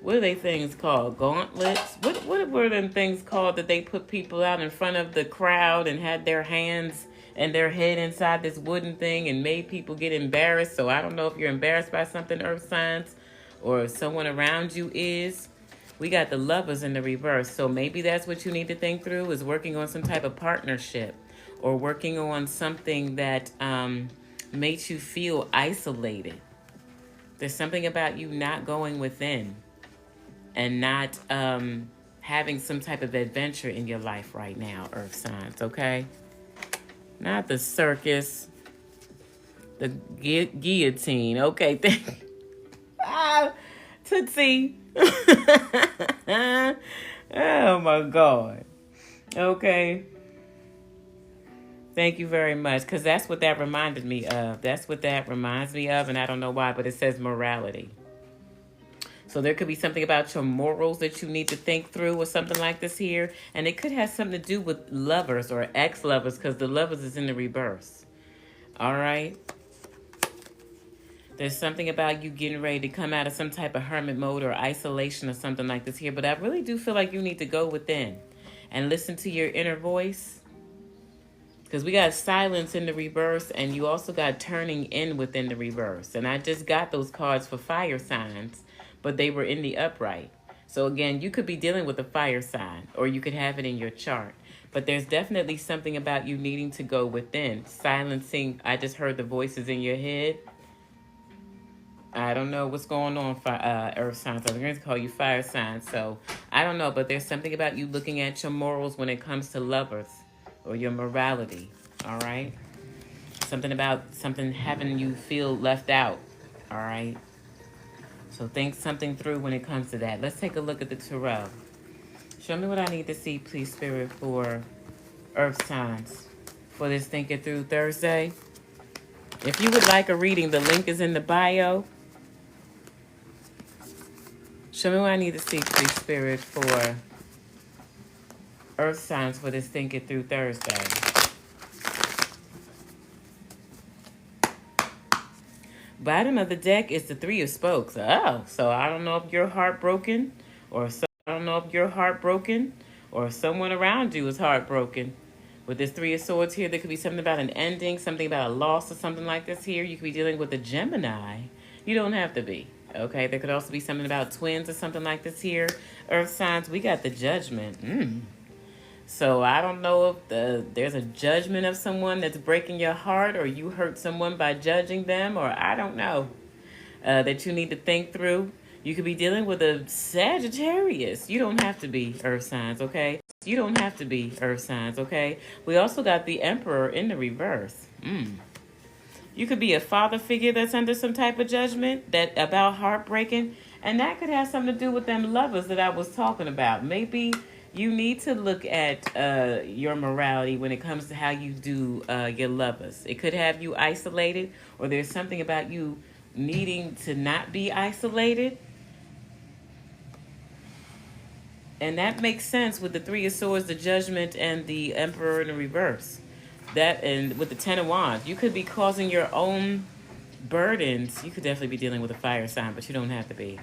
what are they things called? Gauntlets? What were them things called that they put people out in front of the crowd and had their hands and their head inside this wooden thing and made people get embarrassed? So I don't know if you're embarrassed by something, earth signs, or if someone around you is. We got the lovers in the reverse. So maybe that's what you need to think through, is working on some type of partnership or working on something that makes you feel isolated. There's something about you not going within and not having some type of adventure in your life right now, earth signs, okay? Not the circus, the guillotine. Okay, Tootsie. Oh my God. Okay. Thank you very much, because that's what that reminded me of. That's what that reminds me of, and I don't know why, but it says morality. So there could be something about your morals that you need to think through or something like this here. And it could have something to do with lovers or ex-lovers, because the lovers is in the reverse. All right? There's something about you getting ready to come out of some type of hermit mode or isolation or something like this here. But I really do feel like you need to go within and listen to your inner voice. Because we got silence in the reverse, and you also got turning in within the reverse. And I just got those cards for fire signs, but they were in the upright. So again, you could be dealing with a fire sign, or you could have it in your chart. But there's definitely something about you needing to go within. Silencing, I just heard the voices in your head. I don't know what's going on for earth signs. I'm going to call you fire signs. So I don't know, but there's something about you looking at your morals when it comes to lovers or your morality. All right? Something about something having you feel left out. All right? So think something through when it comes to that. Let's take a look at the tarot. Show me what I need to see, please, Spirit, for earth signs for this Think It Through Thursday. If you would like a reading, the link is in the bio. Show me what I need to see, please, Spirit, for earth signs for this Think It Through Thursday. Bottom of the deck is the 3 of Spokes. Oh, so I don't know if you're heartbroken, or or someone around you is heartbroken. With this Three of Swords here, there could be something about an ending, something about a loss or something like this here. You could be dealing with a Gemini. You don't have to be. Okay, there could also be something about twins or something like this here. Earth signs, we got the Judgment. So I don't know if there's a judgment of someone that's breaking your heart, or you hurt someone by judging them, or I don't know, that you need to think through. You could be dealing with a Sagittarius. You don't have to be earth signs, okay? You don't have to be earth signs, okay? We also got the Emperor in the reverse. You could be a father figure that's under some type of judgment that about heartbreaking, and that could have something to do with them lovers that I was talking about. Maybe you need to look at your morality when it comes to how you do your lovers. It could have you isolated, or there's something about you needing to not be isolated. And that makes sense with the Three of Swords, the Judgment, and the Emperor in the reverse. That, and with the Ten of Wands, you could be causing your own burdens. You could definitely be dealing with a fire sign, but you don't have to be.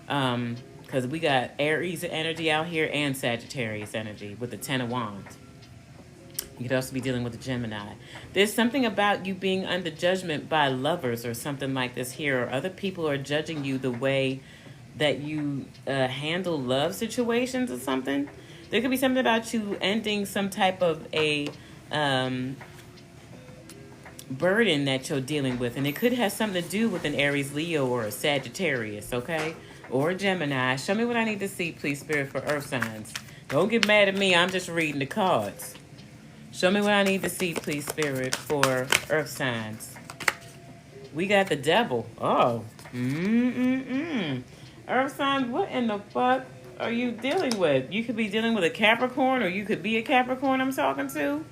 Because we got Aries energy out here and Sagittarius energy with the Ten of Wands. You could also be dealing with a Gemini. There's something about you being under judgment by lovers or something like this here, or other people are judging you the way that you handle love situations or something. There could be something about you ending some type of a burden that you're dealing with, and it could have something to do with an Aries, Leo, or a Sagittarius, okay, or a Gemini. Show me what I need to see, please, Spirit, for earth signs. Don't get mad at me, I'm just reading the cards. Show me what I need to see, please, Spirit, for earth signs. We got the Devil. Oh. Earth signs, what in the fuck are you dealing with? You could be dealing with a Capricorn, or you could be a Capricorn I'm talking to.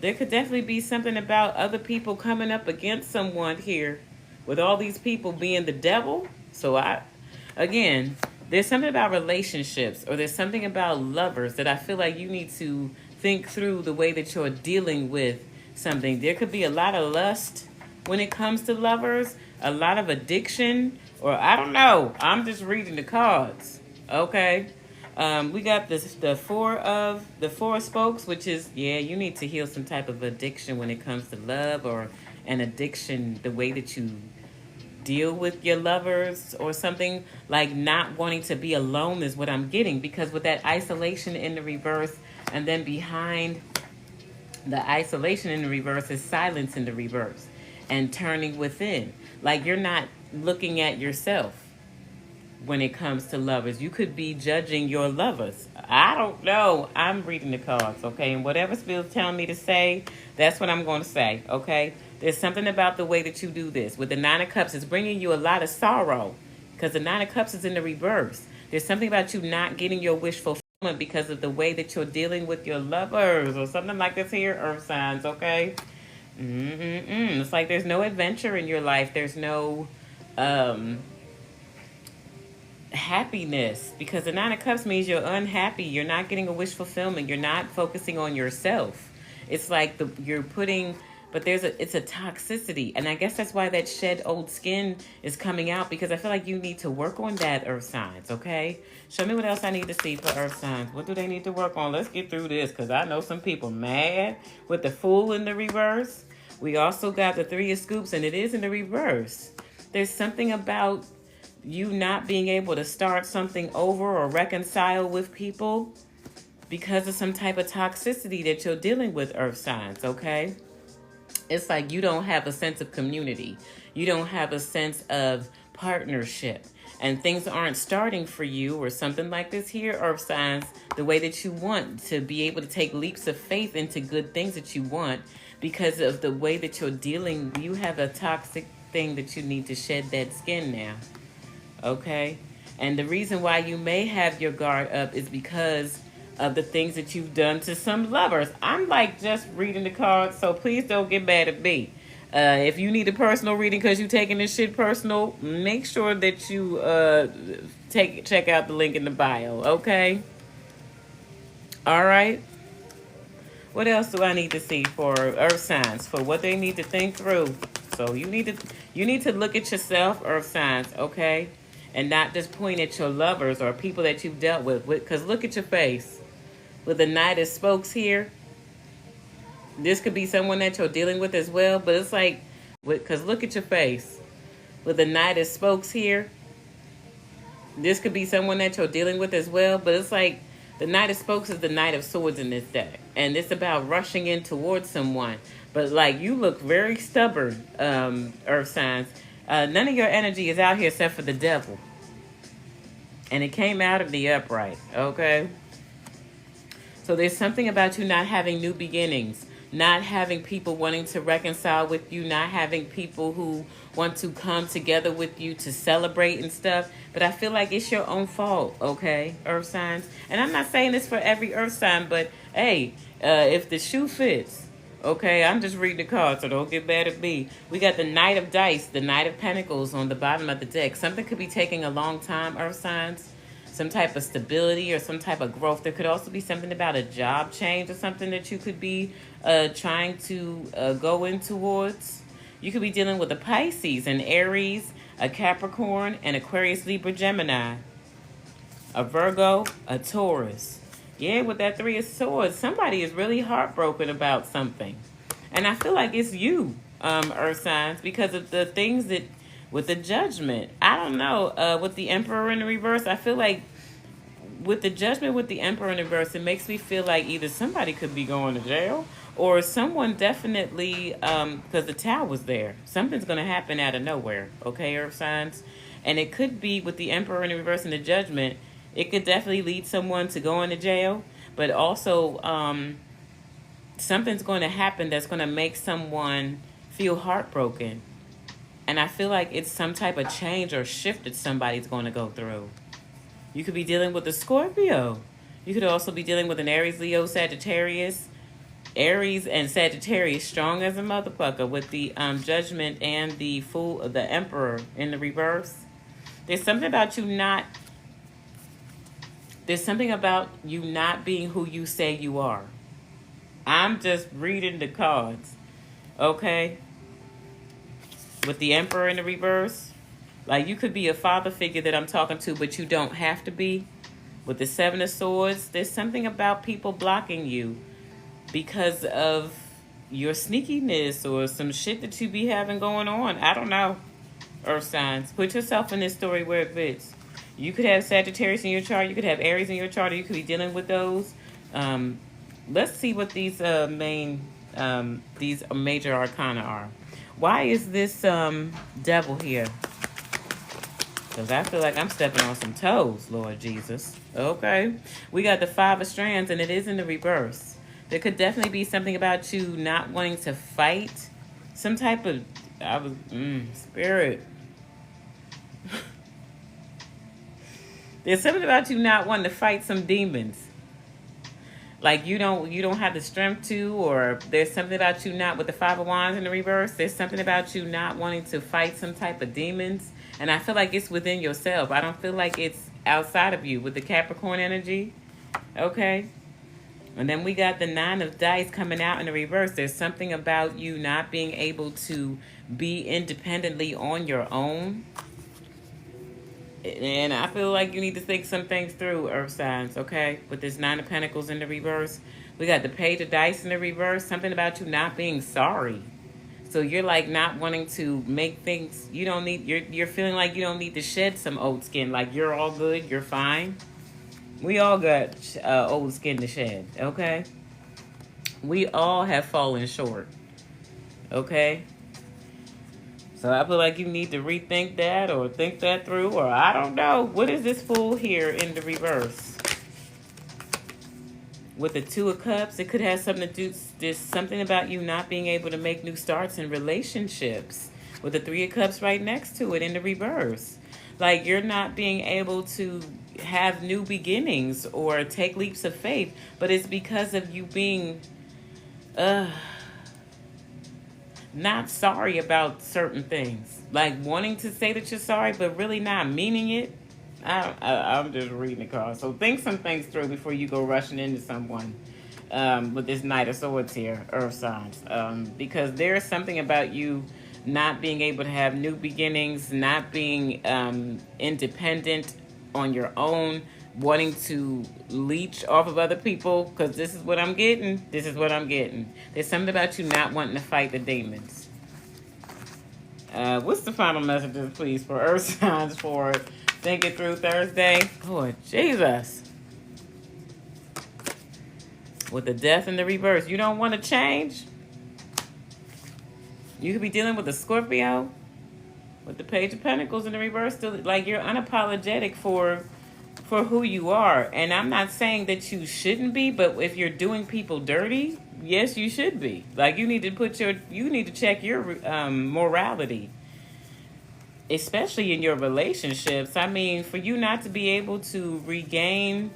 There could definitely be something about other people coming up against someone here, with all these people being the devil. So again, there's something about relationships, or there's something about lovers that I feel like you need to think through the way that you're dealing with something. There could be a lot of lust when it comes to lovers, a lot of addiction, or I don't know. I'm just reading the cards, okay? We got the four of spokes, which is, yeah, you need to heal some type of addiction when it comes to love, or an addiction, the way that you deal with your lovers, or something like not wanting to be alone is what I'm getting, because with that isolation in the reverse, and then behind the isolation in the reverse is silence in the reverse, and turning within. Like you're not looking at yourself when it comes to lovers. You could be judging your lovers. I don't know. I'm reading the cards, okay? And whatever Spirit's telling me to say, that's what I'm going to say, okay? There's something about the way that you do this. With the Nine of Cups, it's bringing you a lot of sorrow, because the Nine of Cups is in the reverse. There's something about you not getting your wish fulfillment because of the way that you're dealing with your lovers, or something like this here, earth signs, okay? It's like there's no adventure in your life. There's no happiness, because the Nine of Cups means you're unhappy. You're not getting a wish fulfillment. You're not focusing on yourself. It's like you're putting, but it's a toxicity, and I guess that's why that shed old skin is coming out, because I feel like you need to work on that, earth signs, okay? Show me what else I need to see for earth signs. What do they need to work on? Let's get through this, because I know some people mad with the Fool in the reverse. We also got the Three of Scoops, and it is in the reverse. There's something about you not being able to start something over or reconcile with people because of some type of toxicity that you're dealing with, earth signs, okay? It's like you don't have a sense of community. You don't have a sense of partnership, and things aren't starting for you, or something like this here, earth signs, the way that you want to be able to take leaps of faith into good things that you want, because of the way that you're dealing. You have a toxic thing that you need to shed that skin now, okay? And the reason why you may have your guard up is because of the things that you've done to some lovers. I'm like just reading the cards, so please don't get mad at me. If you need a personal reading because you're taking this shit personal, make sure that you check out the link in the bio, okay? All right. What else do I need to see for earth signs, for what they need to think through? So you need to look at yourself, earth signs, okay? And not just point at your lovers or people that you've dealt with, because look at your face. With the Knight of Spokes here, this could be someone that you're dealing with as well. But it's like, because look at your face. With the Knight of Spokes here, this could be someone that you're dealing with as well. But it's like the Knight of Spokes is the Knight of Swords in this deck. And it's about rushing in towards someone. But like, you look very stubborn, Earth signs. None of your energy is out here except for the Devil. And it came out of the upright, okay? So there's something about you not having new beginnings, not having people wanting to reconcile with you, not having people who want to come together with you to celebrate and stuff. But I feel like it's your own fault, okay, Earth signs? And I'm not saying this for every Earth sign, but hey, if the shoe fits, okay, I'm just reading the cards, so don't get mad at me. We got the Knight of Dice, the Knight of Pentacles on the bottom of the deck. Something could be taking a long time, Earth signs. Some type of stability or some type of growth. There could also be something about a job change or something that you could be trying to go in towards. You could be dealing with a Pisces, an Aries, a Capricorn, an Aquarius, Libra, Gemini, a Virgo, a Taurus. Yeah, with that Three of Swords, somebody is really heartbroken about something. And I feel like it's you, Earth signs, because of the things that, with the Judgment. I don't know, with the Emperor in the reverse, I feel like with the Judgment with the Emperor in the reverse, it makes me feel like either somebody could be going to jail or someone definitely, because the Tower was there. Something's going to happen out of nowhere, okay, Earth signs? And it could be with the Emperor in the reverse and the Judgment, it could definitely lead someone to go into jail, but also something's going to happen that's going to make someone feel heartbroken. And I feel like it's some type of change or shift that somebody's going to go through. You could be dealing with a Scorpio. You could also be dealing with an Aries, Leo, Sagittarius. Aries and Sagittarius strong as a motherfucker with the Judgment and the Fool, the Emperor in the reverse. There's something about you not being who you say you are. I'm just reading the cards, okay? With the Emperor in the reverse, like you could be a father figure that I'm talking to, but you don't have to be. With the Seven of Swords, there's something about people blocking you because of your sneakiness or some shit that you be having going on. I don't know, Earth signs. Put yourself in this story where it fits. You could have Sagittarius in your chart. You could have Aries in your chart. Or you could be dealing with those. Let's see what these major arcana are. Why is this Devil here? Because I feel like I'm stepping on some toes, Lord Jesus. Okay. We got the Five of Strands, and it is in the reverse. There could definitely be something about you not wanting to fight. Some type of... spirit. There's something about you not wanting to fight some demons. Like you don't have the strength to, or there's something about you not, with the Five of Wands in the reverse, there's something about you not wanting to fight some type of demons. And I feel like it's within yourself. I don't feel like it's outside of you with the Capricorn energy. Okay. And then we got the Nine of Dice coming out in the reverse. There's something about you not being able to be independently on your own. And I feel like you need to think some things through, Earth signs, okay? With this Nine of Pentacles in the reverse. We got the Page of Dice in the reverse. Something about you not being sorry. So you're like not wanting to make things, you don't need, you're feeling like you don't need to shed some old skin. Like you're all good, you're fine. We all got old skin to shed, okay? We all have fallen short, okay? So I feel like you need to rethink that or think that through, or I don't know. What is this Fool here in the reverse? With the Two of Cups, it could have something to do, there's something about you not being able to make new starts in relationships. With the Three of Cups right next to it in the reverse. Like you're not being able to have new beginnings or take leaps of faith, but it's because of you being not sorry about certain things. Like wanting to say that you're sorry, but really not meaning it. I'm just reading the cards. So think some things through before you go rushing into someone with this Knight of Swords here, Earth signs. Because there's something about you not being able to have new beginnings, not being independent on your own, wanting to leech off of other people because this is what I'm getting. This is what I'm getting. There's something about you not wanting to fight the demons. What's the final messages, please, for Earth signs for Think It Through Thursday? Lord Jesus. With the death and the reverse, you don't want to change? You could be dealing with a Scorpio with the Page of Pentacles in the reverse. Still, like, you're unapologetic for who you are. And I'm not saying that you shouldn't be, but if you're doing people dirty, yes, you should be. Like, you need to check your morality, especially in your relationships. I mean, for you not to be able to regain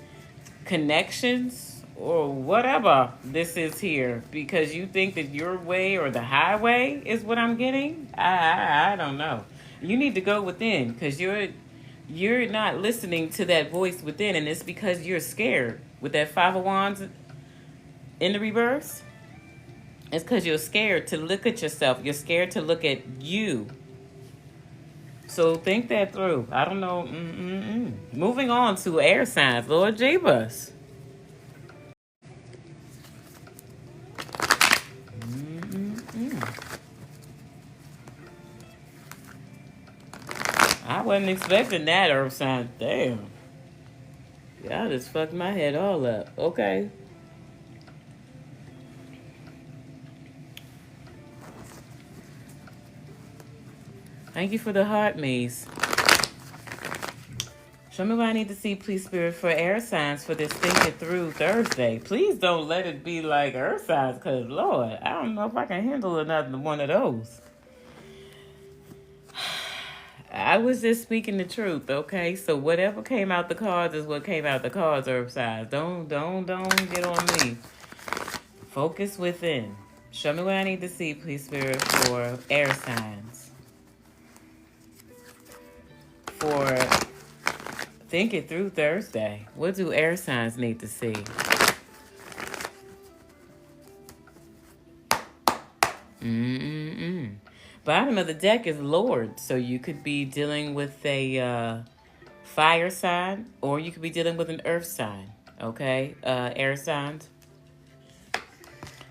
connections or whatever this is here because you think that your way or the highway is what I'm getting, I don't know. You need to go within because you're not listening to that voice within, and it's because you're scared. With that Five of Wands in the reverse, it's because you're scared to look at yourself. You're scared to look at you. So think that through. I don't know. Moving on to air signs. Lord Jeebus. I wasn't expecting that, earth sign. Damn. Y'all just fucked my head all up. Okay. Thank you for the heart maze. Show me what I need to see, please, Spirit, for air signs for this Think It Through Thursday. Please don't let it be like earth signs, because, Lord, I don't know if I can handle another one of those. I was just speaking the truth, okay? So whatever came out the cards is what came out the cards, earth signs. Don't get on me. Focus within. Show me what I need to see, please, Spirit, for air signs. For Think It Through Thursday. What do air signs need to see? Bottom of the deck is Lord. So you could be dealing with a fire sign, or you could be dealing with an earth sign. Okay? Air signs.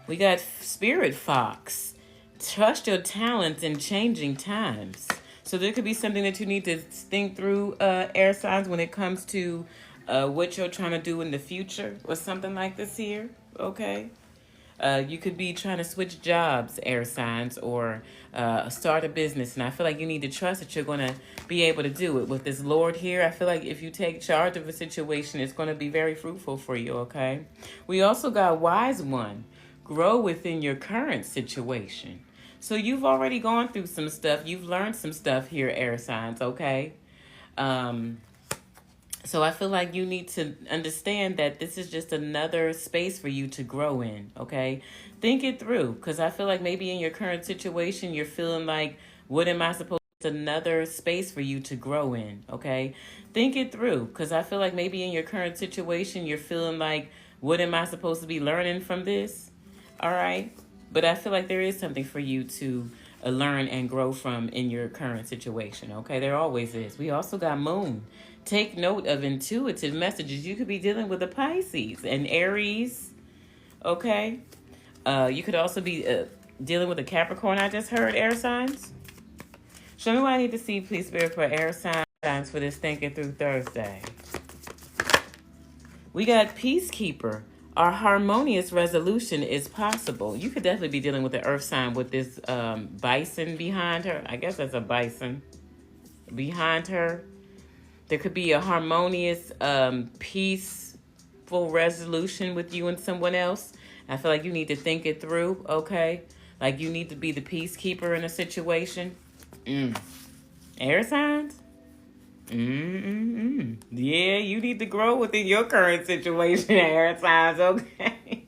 We got Spirit Fox. Trust your talents in changing times. So there could be something that you need to think through, air signs, when it comes to what you're trying to do in the future or something like this here, okay? You could be trying to switch jobs, air signs, or start a business. And I feel like you need to trust that you're going to be able to do it. With this Lord here, I feel like if you take charge of a situation, it's going to be very fruitful for you, okay? We also got Wise One. Grow within your current situation. So you've already gone through some stuff. You've learned some stuff here, air signs, okay? So I feel like you need to understand that this is just another space for you to grow in, okay? Think it through, because I feel like maybe in your current situation, you're feeling like, what am I supposed to do? Another space for you to grow in, okay? Think it through, because I feel like maybe in your current situation, you're feeling like, what am I supposed to be learning from this? All right? But I feel like there is something for you to learn and grow from in your current situation, okay? There always is. We also got Moon. Take note of intuitive messages. You could be dealing with a Pisces and Aries, okay? You could also be dealing with a Capricorn, I just heard, air signs. Show me what I need to see, please, Spirit, for air signs for this Thinking Through Thursday. We got Peacekeeper. Our harmonious resolution is possible. You could definitely be dealing with the earth sign with this bison behind her. I guess that's a bison behind her. There could be a harmonious, peaceful resolution with you and someone else. I feel like you need to think it through, okay? Like you need to be the peacekeeper in a situation. Air signs? Yeah, you need to grow within your current situation, air signs, okay?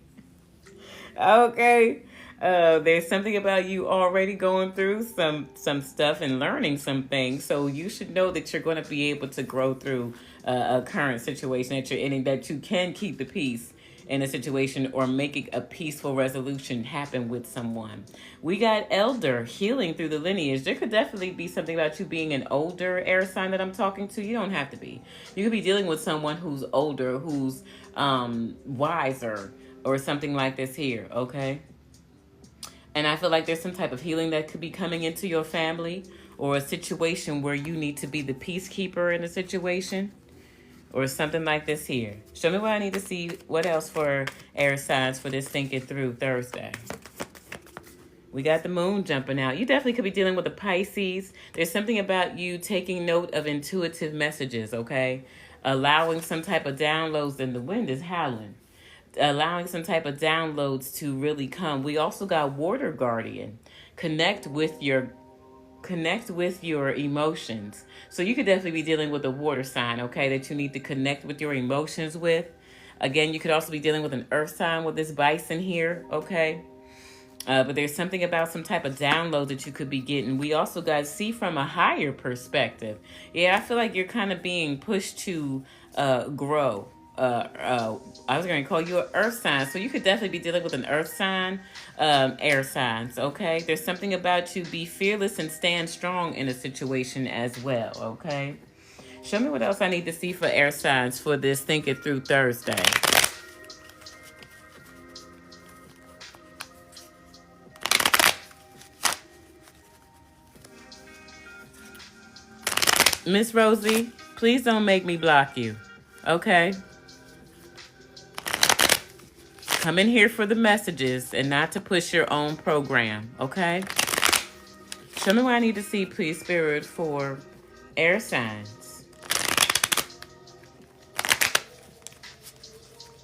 Okay. There's something about you already going through some stuff and learning some things, so you should know that you're going to be able to grow through a current situation that you're in, and that you can keep the peace in a situation or making a peaceful resolution happen with someone. We got elder, healing through the lineage. There could definitely be something about you being an older air sign that I'm talking to. You don't have to be. You could be dealing with someone who's older, who's wiser, or something like this here, okay? And I feel like there's some type of healing that could be coming into your family, or a situation where you need to be the peacekeeper in a situation, or something like this here. Show me what I need to see. What else for air signs for this Think It Through Thursday? We got the moon jumping out. You definitely could be dealing with the Pisces. There's something about you taking note of intuitive messages, okay? Allowing some type of downloads, and the wind is howling. Allowing some type of downloads to really come. We also got water guardian. Connect with your emotions. So you could definitely be dealing with a water sign, okay, that you need to connect with your emotions with. Again, you could also be dealing with an earth sign with this bison here, okay? But there's something about some type of download that you could be getting. We also got see from a higher perspective. Yeah, I feel like you're kind of being pushed to grow. I was going to call you an earth sign. So you could definitely be dealing with an earth sign, air signs, okay? There's something about you be fearless and stand strong in a situation as well, okay? Show me what else I need to see for air signs for this Think It Through Thursday. Miss Rosie, please don't make me block you, okay? Come in here for the messages and not to push your own program, okay? Show me what I need to see, please, Spirit, for air signs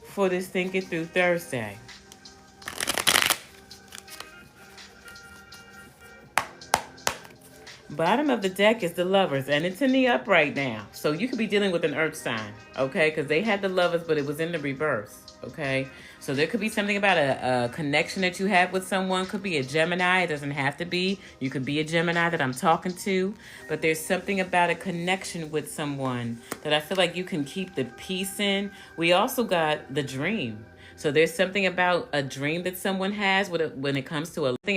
for this Think It Through Thursday. Bottom of the deck is the Lovers, and it's in the upright now. So you could be dealing with an earth sign, okay? Because they had the Lovers, but it was in the reverse, okay? So there could be something about a connection that you have with someone. Could be a Gemini. It doesn't have to be. You could be a Gemini that I'm talking to. But there's something about a connection with someone that I feel like you can keep the peace in. We also got the dream. So there's something about a dream that someone has when it comes to when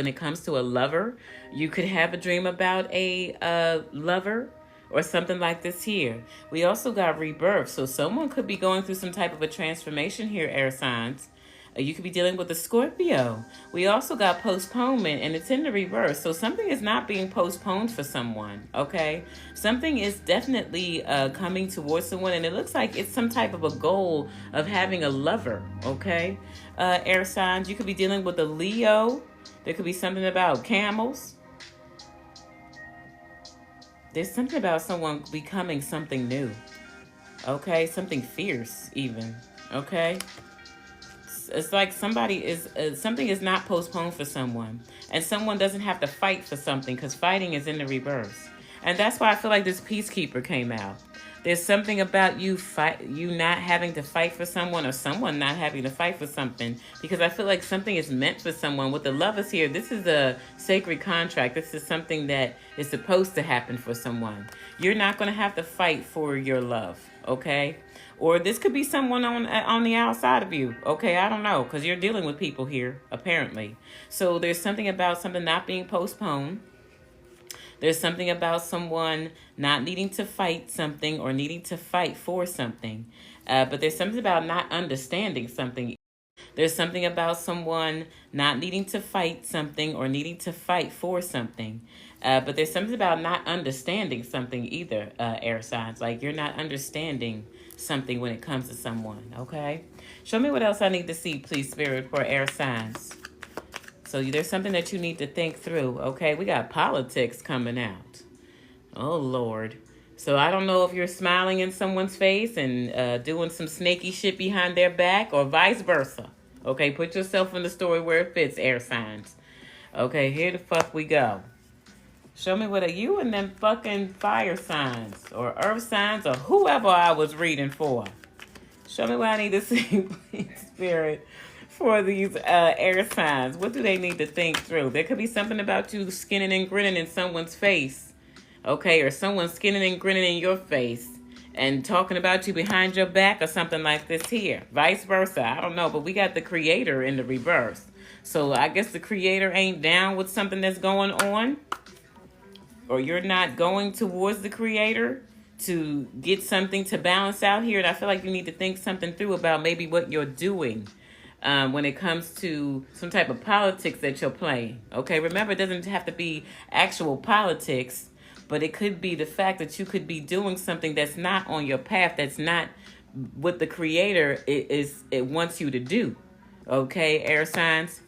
it comes to a lover. You could have a dream about a lover or something like this here. We also got rebirth. So someone could be going through some type of a transformation here, air signs. You could be dealing with a Scorpio. We also got postponement, and it's in the reverse. So something is not being postponed for someone, okay? Something is definitely coming towards someone, and it looks like it's some type of a goal of having a lover, okay? Air signs, you could be dealing with a Leo. There could be something about camels. There's something about someone becoming something new, okay? Something fierce even, okay? It's like something is not postponed for someone, and someone doesn't have to fight for something, because fighting is in the reverse. And that's why I feel like this Peacekeeper came out. There's something about you not having to fight for someone, or someone not having to fight for something, because I feel like something is meant for someone. With the Lovers here, this is a sacred contract. This is something that is supposed to happen for someone. You're not going to have to fight for your love, okay? Or this could be someone on the outside of you. Okay, I don't know, because you're dealing with people here, apparently. So there's something about something not being postponed. There's something about someone not needing to fight something or needing to fight for something. But there's something about not understanding something. There's something about someone not needing to fight something or needing to fight for something. But there's something about not understanding something either, air signs. Like you're not understanding something when it comes to someone, okay? Show me what else I need to see, please, Spirit, for air signs. So there's something that you need to think through, okay? We got politics coming out. Oh, Lord. So I don't know if you're smiling in someone's face and doing some snaky shit behind their back, or vice versa. Okay, put yourself in the story where it fits, air signs. Okay, here the fuck we go. Show me what are you and them fucking fire signs or earth signs or whoever I was reading for. Show me what I need to see, please, Spirit, for these air signs. What do they need to think through? There could be something about you skinning and grinning in someone's face, okay, or someone skinning and grinning in your face, and talking about you behind your back or something like this here. Vice versa. I don't know, but we got the creator in the reverse. So I guess the creator ain't down with something that's going on, or you're not going towards the creator to get something to balance out here. And I feel like you need to think something through about maybe what you're doing when it comes to some type of politics that you're playing. Okay, remember, it doesn't have to be actual politics, but it could be the fact that you could be doing something that's not on your path, that's not what the creator it wants you to do. Okay, air signs.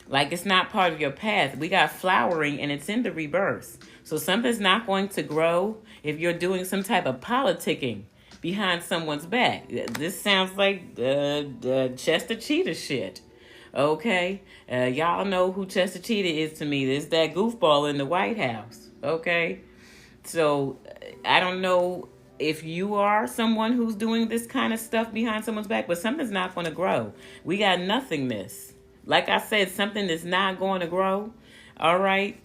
Like, it's not part of your path. We got flowering and it's in the reverse. So something's not going to grow if you're doing some type of politicking behind someone's back. This sounds like Chester Cheetah shit. Okay? Y'all know who Chester Cheetah is to me. There's that goofball in the White House. Okay? So I don't know if you are someone who's doing this kind of stuff behind someone's back, but something's not going to grow. We got nothingness. Like I said, something that's not going to grow. All right.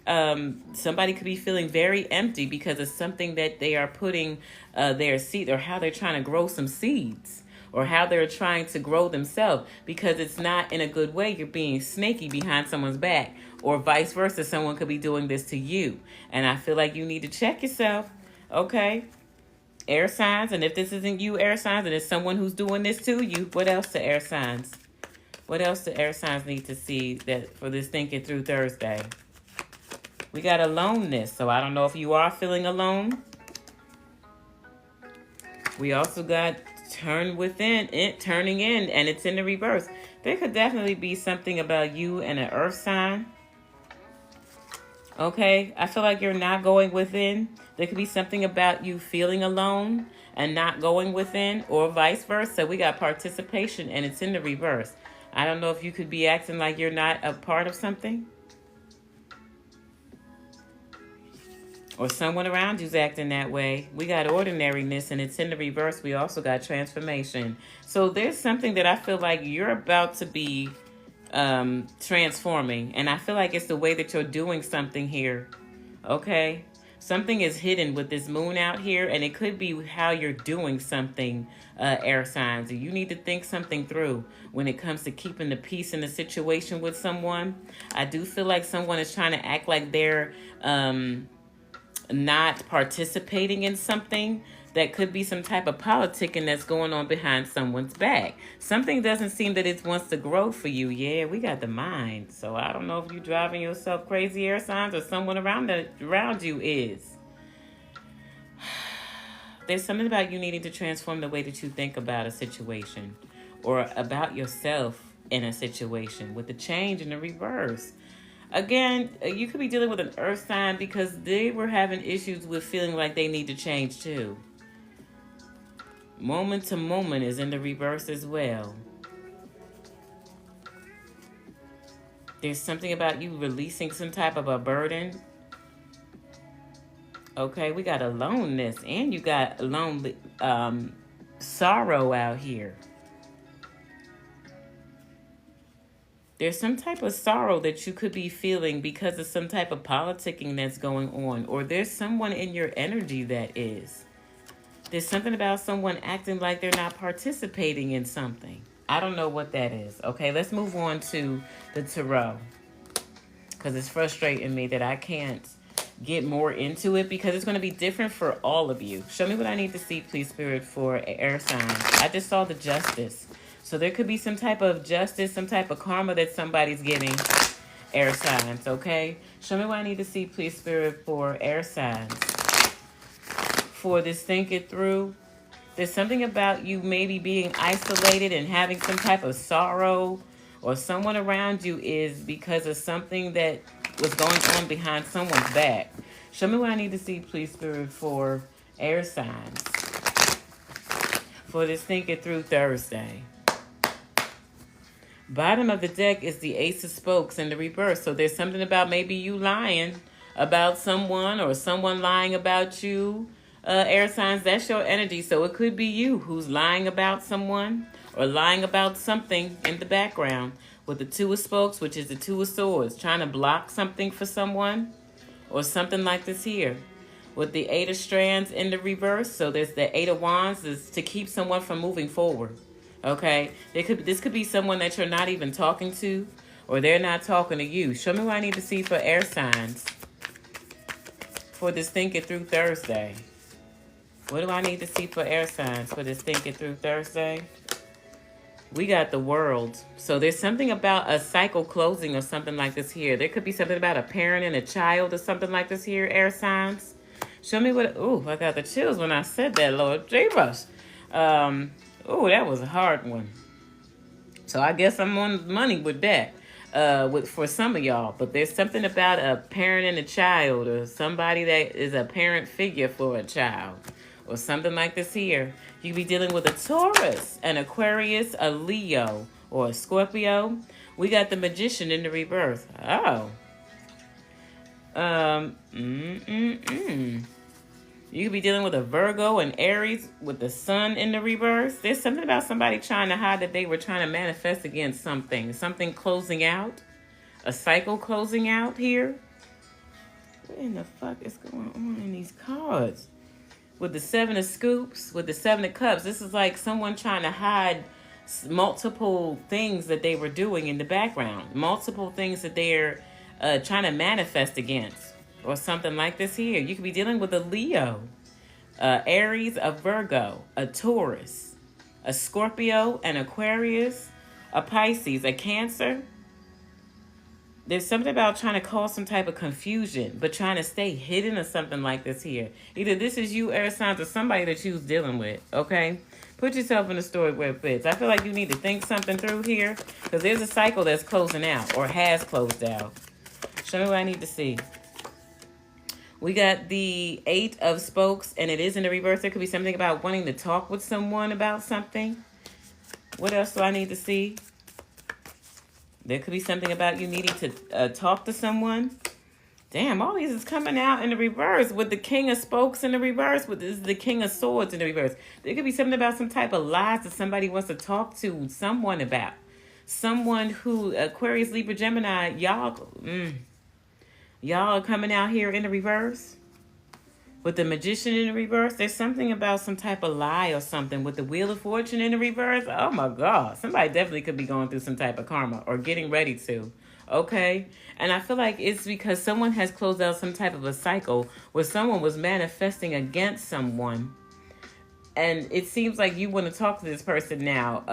Somebody could be feeling very empty because of something that they are putting their seed, or how they're trying to grow some seeds, or how they're trying to grow themselves, because it's not in a good way. You're being snaky behind someone's back, or vice versa. Someone could be doing this to you. And I feel like you need to check yourself. Okay. Air signs. And if this isn't you, air signs, and it's someone who's doing this to you, what else to air signs? What else do air signs need to see that for this Thinking Through Thursday? We got aloneness, so I don't know if you are feeling alone. We also got turning in, and it's in the reverse. There could definitely be something about you and an earth sign. Okay, I feel like you're not going within. There could be something about you feeling alone and not going within, or vice versa. We got participation, and it's in the reverse. I don't know if you could be acting like you're not a part of something, or someone around you's acting that way. We got ordinariness, and it's in the reverse. We also got transformation. So there's something that I feel like you're about to be transforming, and I feel like it's the way that you're doing something here. Okay? Something is hidden with this moon out here, and it could be how you're doing something, air signs. You need to think something through when it comes to keeping the peace in the situation with someone. I do feel like someone is trying to act like they're not participating in something. That could be some type of politicking that's going on behind someone's back. Something doesn't seem that it wants to grow for you. Yeah, we got the mind. So I don't know if you're driving yourself crazy, air signs, or someone around you is. There's something about you needing to transform the way that you think about a situation, or about yourself in a situation, with the change in the reverse. Again, you could be dealing with an earth sign because they were having issues with feeling like they need to change too. Moment to moment is in the reverse as well. There's something about you releasing some type of a burden. Okay, we got aloneness, and you got lonely sorrow out here. There's some type of sorrow that you could be feeling because of some type of politicking that's going on, or there's someone in your energy that is. There's something about someone acting like they're not participating in something. I don't know what that is. Okay, let's move on to the tarot, because it's frustrating me that I can't get more into it, because it's going to be different for all of you. Show me what I need to see, please, Spirit, for air signs. I just saw the Justice. So there could be some type of justice, some type of karma that somebody's getting, air signs, okay? Show me what I need to see, please, Spirit, for air signs. For this Think It Through, there's something about you maybe being isolated and having some type of sorrow, or someone around you is because of something that was going on behind someone's back. Show me what I need to see, please, Spirit, for air signs. For this Think It Through Thursday. Bottom of the deck is the Ace of Spokes in the reverse. So there's something about maybe you lying about someone, or someone lying about you. Air signs, that's your energy. So it could be you who's lying about someone, or lying about something in the background. With the Two of Spokes, which is the Two of Swords, trying to block something for someone, or something like this here. with the Eight of Strands in the reverse. So there's the Eight of Wands is to keep someone from moving forward. Okay, this could be someone that you're not even talking to, or they're not talking to you. Show me what I need to see for air signs for this Think It Through Thursday. What do I need to see for air signs for this Think It Through Thursday? We got the World. So there's something about a cycle closing or something like this here. There could be something about a parent and a child or something like this here, air signs. Show me what... Ooh, I got the chills when I said that, Lord Jesus. Ooh, that was a hard one. So I guess I'm on money with that. For some of y'all. But there's something about a parent and a child, or somebody that is a parent figure for a child, or something like this here. You could be dealing with a Taurus, an Aquarius, a Leo, or a Scorpio. We got the Magician in the reverse. Oh. You could be dealing with a Virgo and Aries with the Sun in the reverse. There's something about somebody trying to hide that they were trying to manifest against something. Something closing out. A cycle closing out here. What in the fuck is going on in these cards? With the Seven of Scoops, with the Seven of Cups, this is like someone trying to hide multiple things that they were doing in the background. Multiple things that they're trying to manifest against. Or something like this here. You could be dealing with a Leo, Aries, a Virgo, a Taurus, a Scorpio, an Aquarius, a Pisces, a Cancer. There's something about trying to cause some type of confusion, but trying to stay hidden or something like this here. Either this is you, air signs, or somebody that you're dealing with, okay? Put yourself in the story where it fits. I feel like you need to think something through here, because there's a cycle that's closing out, or has closed out. Show me what I need to see. We got the Eight of Spokes, and it is in the reverse. There could be something about wanting to talk with someone about something. What else do I need to see? There could be something about you needing to talk to someone. Damn, all these is coming out in the reverse with the King of Spokes in the reverse. With this is the King of Swords in the reverse. There could be something about some type of lies that somebody wants to talk to someone about. Someone who, Aquarius, Libra, Gemini, y'all are coming out here in the reverse. With the Magician in the reverse, there's something about some type of lie or something. With the Wheel of Fortune in the reverse, oh my God. Somebody definitely could be going through some type of karma or getting ready to. Okay? And I feel like it's because someone has closed out some type of a cycle where someone was manifesting against someone. And it seems like you want to talk to this person now,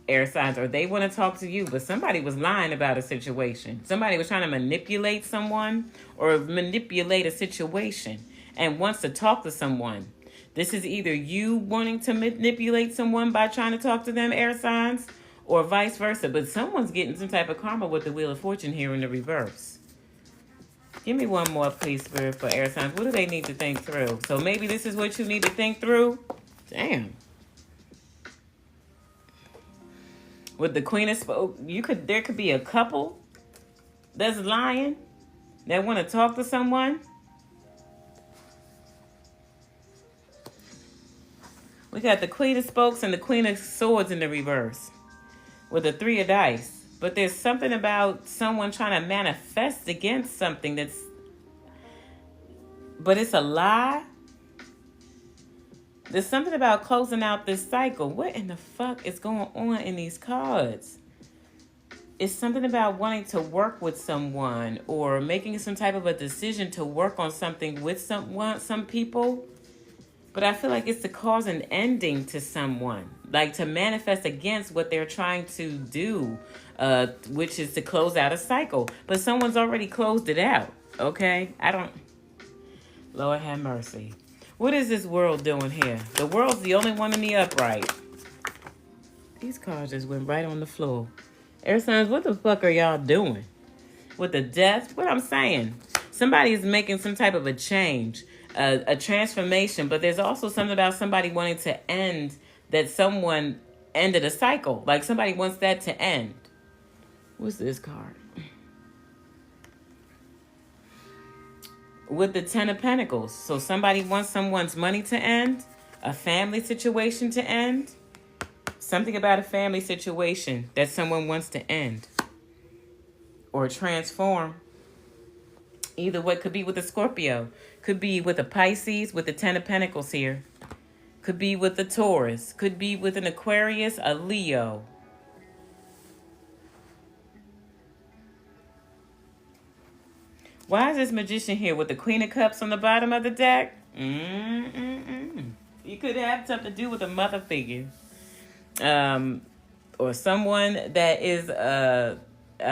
air signs, or they want to talk to you, but somebody was lying about a situation. Somebody was trying to manipulate someone or manipulate a situation and wants to talk to someone. This is either you wanting to manipulate someone by trying to talk to them, air signs, or vice versa. But someone's getting some type of karma with the Wheel of Fortune here in the reverse. Give me one more, please, Spirit, for air signs. What do they need to think through? So maybe this is what you need to think through. Damn. With the Queen of Spokes, there could be a couple that's lying that want to talk to someone. We got the Queen of Spokes and the Queen of Swords in the reverse with the Three of Dice. But there's something about someone trying to manifest against something but it's a lie. There's something about closing out this cycle. What in the fuck is going on in these cards? It's something about wanting to work with someone or making some type of a decision to work on something with some people. But I feel like it's to cause an ending to someone, like to manifest against what they're trying to do, which is to close out a cycle. But someone's already closed it out, okay? Lord have mercy. What is this world doing here? The world's the only one in the upright. These cards just went right on the floor. Air signs, what the fuck are y'all doing? With the death, what I'm saying, somebody is making some type of a change. A transformation, but there's also something about somebody wanting to end that someone ended a cycle. Like somebody wants that to end. What's this card? With the Ten of Pentacles. So somebody wants someone's money to end, a family situation to end. Something about a family situation that someone wants to end or transform. Either way, could be with a Scorpio. Could be with a Pisces with the Ten of Pentacles here. Could be with a Taurus. Could be with an Aquarius, a Leo. Why is this Magician here with the Queen of Cups on the bottom of the deck? You could have something to do with a mother figure. Or someone that is a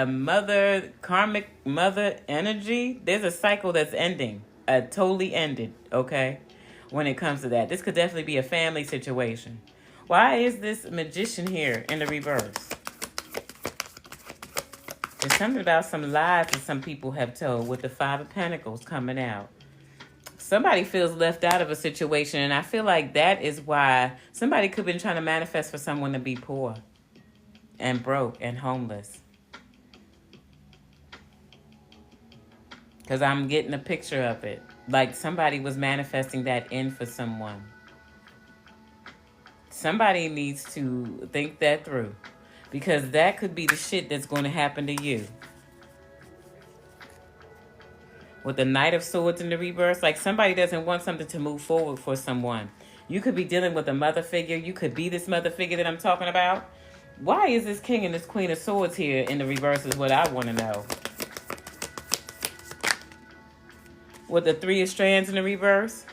mother, karmic mother energy. There's a cycle that's ending. Totally ended, okay? When it comes to that. This could definitely be a family situation. Why is this Magician here in the reverse? There's something about some lies that some people have told with the Five of Pentacles coming out. Somebody feels left out of a situation, and I feel like that is why somebody could have been trying to manifest for someone to be poor and broke and homeless. Because I'm getting a picture of it. Like somebody was manifesting that in for someone. Somebody needs to think that through. Because that could be the shit that's going to happen to you. With the Knight of Swords in the reverse, like somebody doesn't want something to move forward for someone. You could be dealing with a mother figure. You could be this mother figure that I'm talking about. Why is this King and this Queen of Swords here in the reverse is what I want to know. With the Three of Strands in the reverse,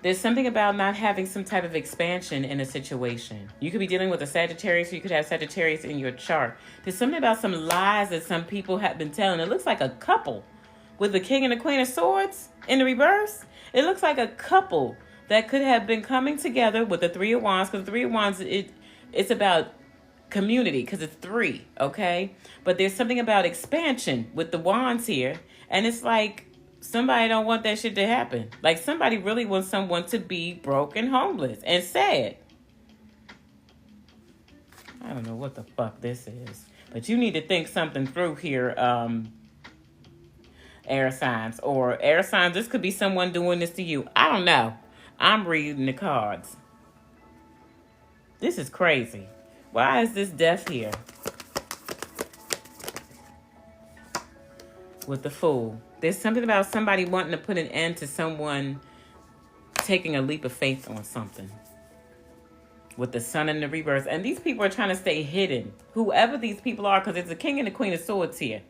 there's something about not having some type of expansion in a situation. You could be dealing with a Sagittarius, or you could have Sagittarius in your chart. There's something about some lies that some people have been telling. It looks like a couple with the King and the Queen of Swords in the reverse. It looks like a couple that could have been coming together with the Three of Wands, because the Three of Wands, it's about community, because it's three, okay? But there's something about expansion with the Wands here, and it's like somebody don't want that shit to happen. Like somebody really wants someone to be broke and homeless and sad. I don't know what the fuck this is, but you need to think something through here, air signs. Or air signs, this could be someone doing this to you. I don't know. I'm reading the cards. This is crazy. Why is this Death here? With the Fool. There's something about somebody wanting to put an end to someone taking a leap of faith on something. With the Sun in the reverse. And these people are trying to stay hidden. Whoever these people are, because there's a King and a Queen of Swords here.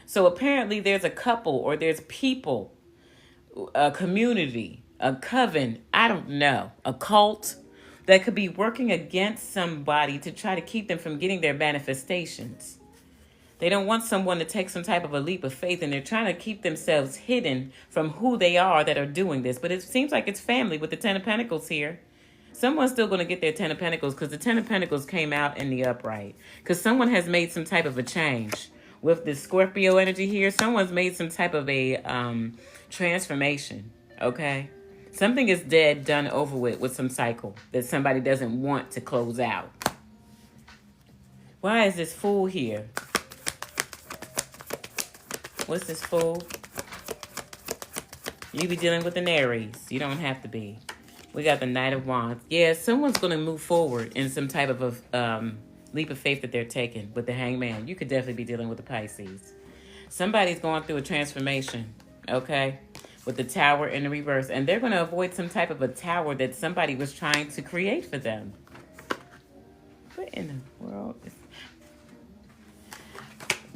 So apparently there's a couple, or there's people, a community, a coven, I don't know, a cult that could be working against somebody to try to keep them from getting their manifestations. They don't want someone to take some type of a leap of faith, and they're trying to keep themselves hidden from who they are that are doing this. But it seems like it's family with the Ten of Pentacles here. Someone's still going to get their Ten of Pentacles, because the Ten of Pentacles came out in the upright. Because someone has made some type of a change. With the Scorpio energy here, someone's made some type of a transformation, okay? Something is dead, done, over with some cycle that somebody doesn't want to close out. Why is this Fool here? What's this Fool? You be dealing with an Aries. You don't have to be. We got the Knight of Wands. Yeah, someone's going to move forward in some type of a leap of faith that they're taking with the Hangman. You could definitely be dealing with the Pisces. Somebody's going through a transformation, okay? With the Tower in the reverse. And they're going to avoid some type of a tower that somebody was trying to create for them. What in the world is...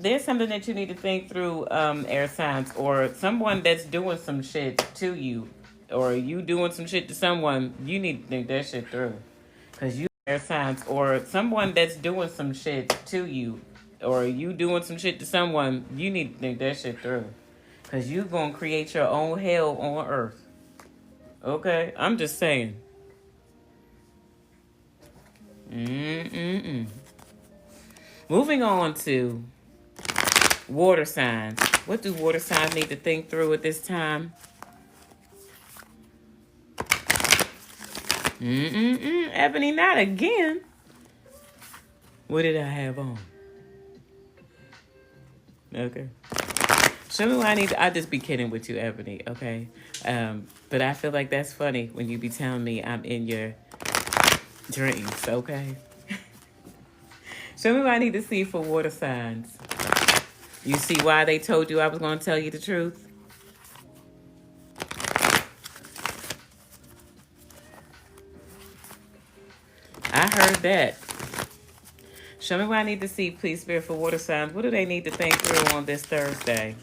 There's something that you need to think through, air signs, or someone that's doing some shit to you, or you doing some shit to someone. You need to think that shit through, because you air signs, or someone that's doing some shit to you, or you doing some shit to someone. You need to think that shit through, because you gonna create your own hell on earth. Okay, I'm just saying. Moving on to water signs. What do water signs need to think through at this time? Ebony, not again. What did I have on? Okay. Show me what I need. I just be kidding with you, Ebony, okay? But I feel like that's funny when you be telling me I'm in your dreams, okay? Show me what I need to see for water signs. You see why they told you I was going to tell you the truth? I heard that. Show me what I need to see, please, Spirit, for water signs. What do they need to think through on this Thursday?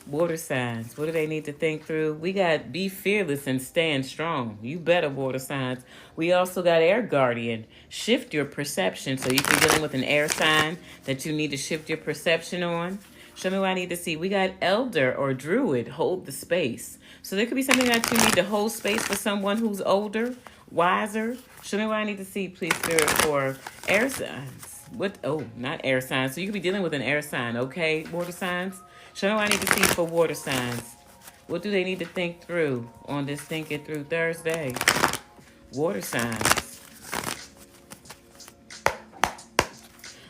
Water signs, what do they need to think through? We got be fearless and stand strong. You better, water signs. We also got air guardian. Shift your perception. So you can be dealing with an air sign that you need to shift your perception on. Show me what I need to see. We got elder or druid. Hold the space. So there could be something that you need to hold space for someone who's older, wiser. Show me what I need to see, please, Spirit, for air signs. What? Oh, not air signs. So you could be dealing with an air sign, okay, water signs? Show me what I need to see for water signs. What do they need to think through on this Think It Through Thursday? Water signs.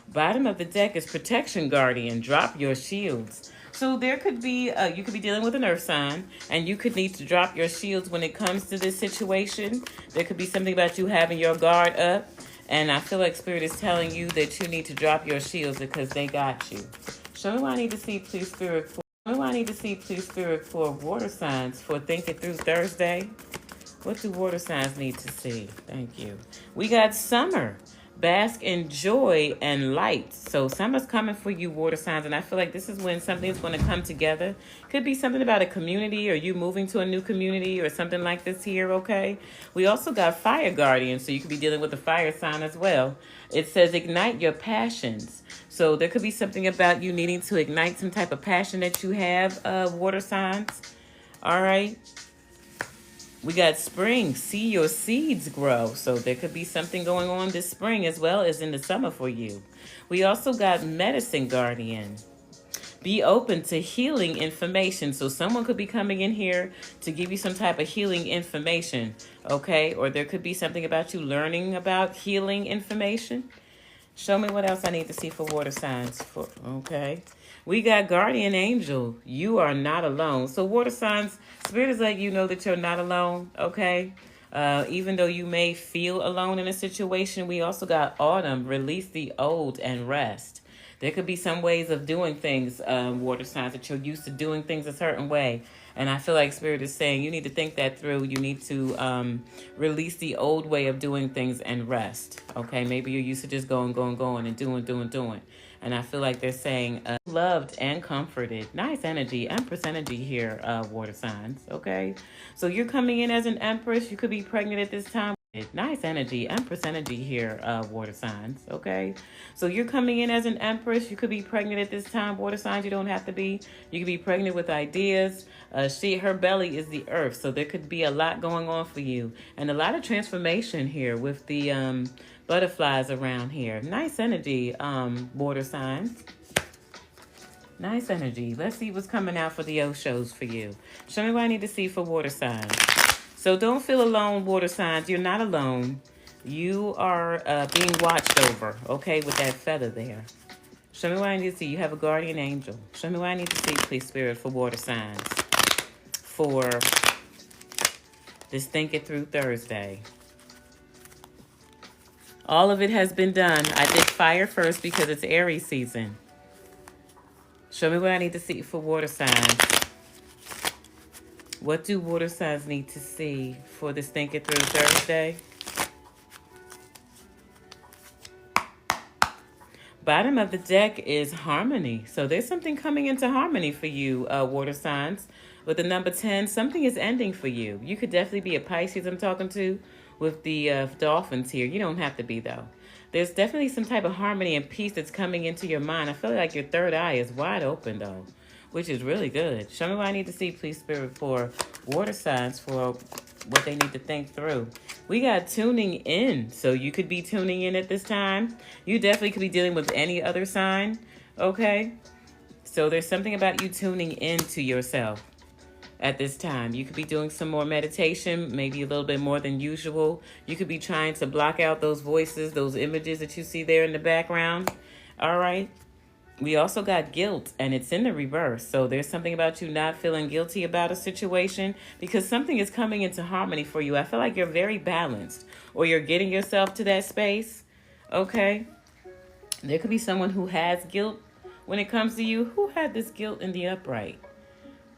Bottom of the deck is protection guardian. Drop your shields. So there could be, you could be dealing with an earth sign, and you could need to drop your shields when it comes to this situation. There could be something about you having your guard up, and I feel like Spirit is telling you that you need to drop your shields because they got you. Show me what I need to see, please, Spirit. Show me what I need to see, please, Spirit, for water signs for Think It Through Thursday. What do water signs need to see? Thank you. We got summer. Bask in joy and light. So summer's coming for you, water signs, and I feel like this is when something's going to come together. Could be something about a community or you moving to a new community or something like this here, okay? We also got fire guardian, so you could be dealing with a fire sign as well. It says ignite your passions. So there could be something about you needing to ignite some type of passion that you have, water signs. All right. We got spring. See your seeds grow. So there could be something going on this spring as well as in the summer for you. We also got medicine guardian. Be open to healing information. So someone could be coming in here to give you some type of healing information. Okay. Or there could be something about you learning about healing information. Show me what else I need to see for water signs. Okay. We got guardian angel. You are not alone. So water signs, Spirit is letting you know that you're not alone. Okay. Even though you may feel alone in a situation, we also got autumn. Release the old and rest. There could be some ways of doing things, water signs, that you're used to doing things a certain way. And I feel like Spirit is saying you need to think that through. You need to release the old way of doing things and rest. Okay, maybe you're used to just going and doing. And I feel like they're saying loved and comforted. Nice energy, Empress energy here, water signs. Okay, so you're coming in as an Empress. You could be pregnant at this time. Nice energy, Empress energy here, water signs. Okay, so you're coming in as an Empress. You could be pregnant at this time, water signs. You don't have to be. You could be pregnant with ideas. Her belly is the earth, so there could be a lot going on for you and a lot of transformation here with the butterflies around here. Nice energy, water signs. Nice energy. Let's see what's coming out for the Oshos for you. Show me what I need to see for water signs. So don't feel alone, water signs. You're not alone. You are being watched over, okay, with that feather there. Show me what I need to see. You have a guardian angel. Show me what I need to see, please, Spirit, for water signs. For this Think It Through Thursday. All of it has been done. I did fire first because it's Aries season. Show me what I need to see for water signs. What do water signs need to see for this Think It Through Thursday? Bottom of the deck is harmony. So there's something coming into harmony for you, water signs. With the number 10, something is ending for you. You could definitely be a Pisces I'm talking to with the dolphins here. You don't have to be, though. There's definitely some type of harmony and peace that's coming into your mind. I feel like your third eye is wide open, though, which is really good. Show me what I need to see, please, Spirit, for water signs for what they need to think through. We got tuning in. So you could be tuning in at this time. You definitely could be dealing with any other sign, okay? So there's something about you tuning into yourself at this time. You could be doing some more meditation, maybe a little bit more than usual. You could be trying to block out those voices, those images that you see there in the background, all right? We also got guilt, and it's in the reverse. So there's something about you not feeling guilty about a situation because something is coming into harmony for you. I feel like you're very balanced, or you're getting yourself to that space, okay? There could be someone who has guilt when it comes to you, who had this guilt in the upright?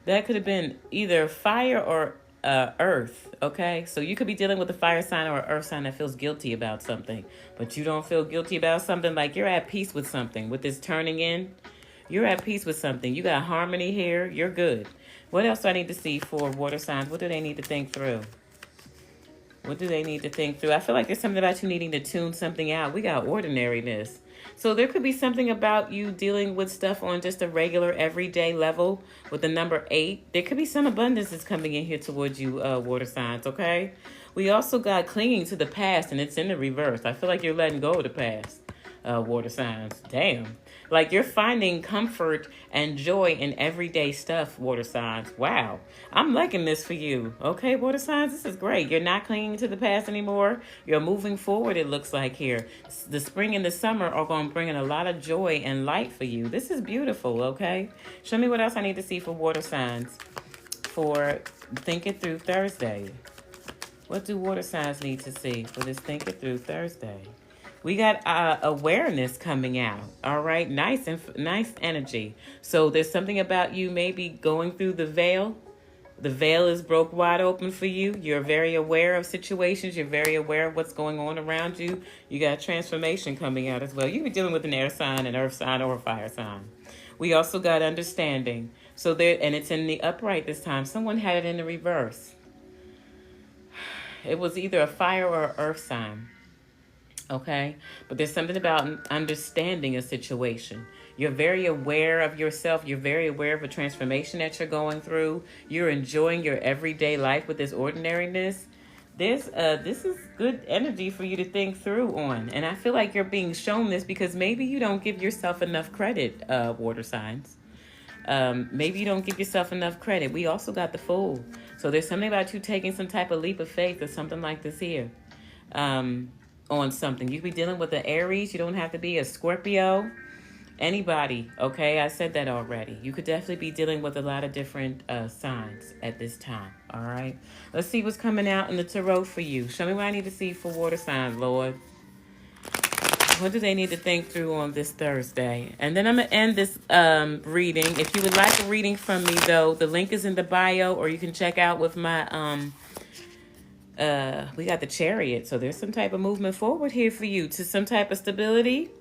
That could have been either fire or earth, okay? So you could be dealing with a fire sign or an earth sign that feels guilty about something, but you don't feel guilty about something. Like you're at peace with something. With this turning in, you're at peace with something. You got harmony here. You're good. What else do I need to see for water signs? What do they need to think through? What do they need to think through? I feel like there's something about you needing to tune something out. We got ordinariness. So there could be something about you dealing with stuff on just a regular, everyday level with the number 8. There could be some abundance that's coming in here towards you, water signs, okay? We also got clinging to the past, and it's in the reverse. I feel like you're letting go of the past, water signs. Damn. Like you're finding comfort and joy in everyday stuff, water signs. Wow. I'm liking this for you. Okay, water signs, this is great. You're not clinging to the past anymore. You're moving forward, it looks like here. The spring and the summer are going to bring in a lot of joy and light for you. This is beautiful, okay? Show me what else I need to see for water signs for Think It Through Thursday. What do water signs need to see for this Think It Through Thursday? We got awareness coming out. All right, nice energy. So there's something about you maybe going through the veil. The veil is broke wide open for you. You're very aware of situations. You're very aware of what's going on around you. You got transformation coming out as well. You be dealing with an air sign, an earth sign, or a fire sign. We also got understanding. So there, and it's in the upright this time. Someone had it in the reverse. It was either a fire or an earth sign. Okay, but there's something about understanding a situation. You're very aware of yourself. You're very aware of a transformation that you're going through. You're enjoying your everyday life with this ordinariness. This is good energy for you to think through on. And I feel like you're being shown this because maybe you don't give yourself enough credit, water signs. Maybe you don't give yourself enough credit. We also got the Fool. So there's something about you taking some type of leap of faith or something like this here. On something. You could be dealing with an Aries. You don't have to be a Scorpio. Anybody, okay? I said that already. You could definitely be dealing with a lot of different signs at this time, all right? Let's see what's coming out in the tarot for you. Show me what I need to see for water signs, Lord. What do they need to think through on this Thursday? And then I'm going to end this reading. If you would like a reading from me, though, the link is in the bio, or you can check out with my... we got the Chariot, so there's some type of movement forward here for you to some type of stability.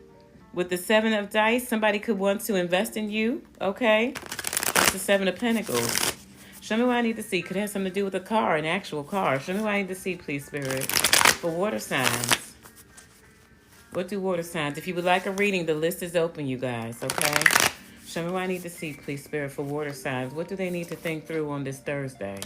With the 7 of dice, somebody could want to invest in you, okay? That's the 7 of Pentacles. Show me what I need to see. Could have something to do with a car, an actual car. Show me what I need to see, please, Spirit, for water signs. What do water signs? If you would like a reading, the list is open, you guys, okay? Show me what I need to see, please, Spirit, for water signs. What do they need to think through on this Thursday?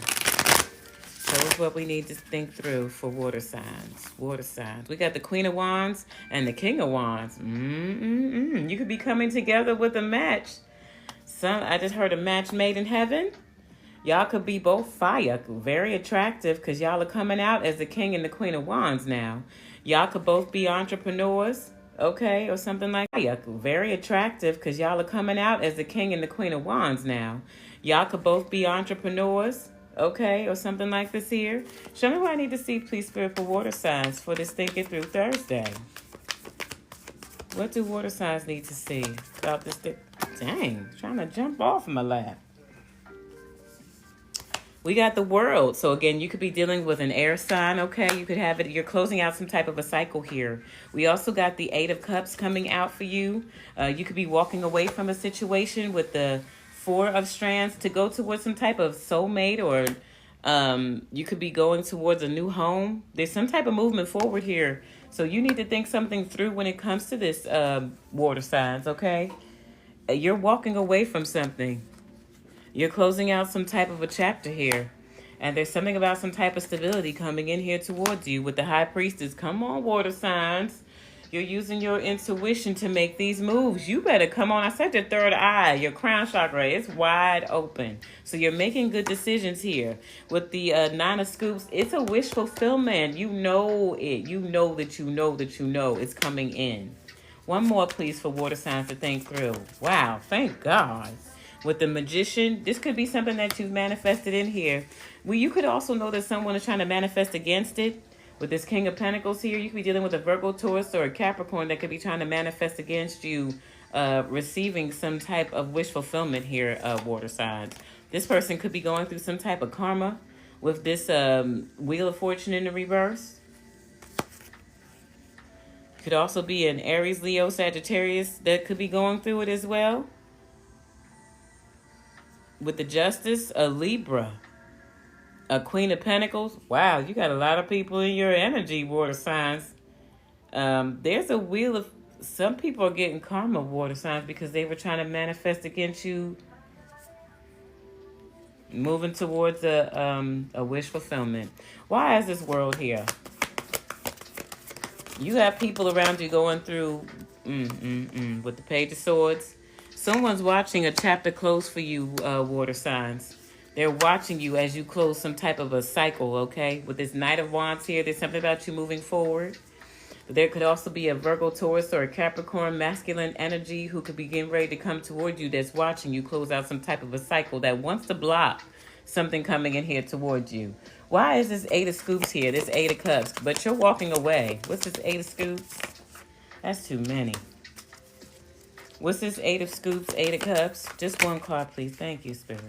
Show us what we need to think through for water signs. Water signs. We got the Queen of Wands and the King of Wands. You could be coming together with a match. I just heard a match made in heaven. Y'all could be both fire. Very attractive because y'all are coming out as the King and the Queen of Wands now. Y'all could both be entrepreneurs, okay, or something like that. Very attractive because y'all are coming out as the King and the Queen of Wands now. Y'all could both be entrepreneurs, okay, or something like this here. Show me what I need to see, please, Spirit, for water signs for this Think It Through Thursday. What do water signs need to see about this? Dang, trying to jump off my lap. We got the World. So again, you could be dealing with an air sign, okay? You could have it, you're closing out some type of a cycle here. We also got the 8 of Cups coming out for you. You could be walking away from a situation with the 4 of Strands to go towards some type of soulmate, or you could be going towards a new home. There's some type of movement forward here. So you need to think something through when it comes to this water signs, okay? You're walking away from something. You're closing out some type of a chapter here. And there's something about some type of stability coming in here towards you with the High Priestess. Come on, water signs. You're using your intuition to make these moves. You better come on. I said your third eye, your crown chakra, it's wide open. So you're making good decisions here. With the 9 of Scoops, it's a wish fulfillment. You know it. You know that you know that you know it's coming in. One more, please, for water signs to think through. Wow, thank God. With the Magician, this could be something that you've manifested in here. Well, you could also know that someone is trying to manifest against it. With this King of Pentacles here, you could be dealing with a Virgo, Taurus, or a Capricorn that could be trying to manifest against you receiving some type of wish fulfillment here, water signs. This person could be going through some type of karma with this Wheel of Fortune in the reverse. Could also be an Aries, Leo, Sagittarius that could be going through it as well. With the Justice, a Libra, a Queen of Pentacles. Wow, you got a lot of people in your energy, water signs. There's a wheel of... Some people are getting karma, water signs, because they were trying to manifest against you, moving towards a wish fulfillment. Why is this world here? You have people around you going through with the Page of Swords. Someone's watching a chapter close for you, water signs. They're watching you as you close some type of a cycle, okay? With this Knight of Wands here, there's something about you moving forward. But there could also be a Virgo, Taurus, or a Capricorn masculine energy who could be getting ready to come toward you that's watching you close out some type of a cycle that wants to block something coming in here towards you. Why is this Eight of Scoops here, this Eight of Cups? But you're walking away. What's this Eight of Scoops? That's too many. What's this Eight of Scoops, Eight of Cups? Just one card, please. Thank you, Spirit.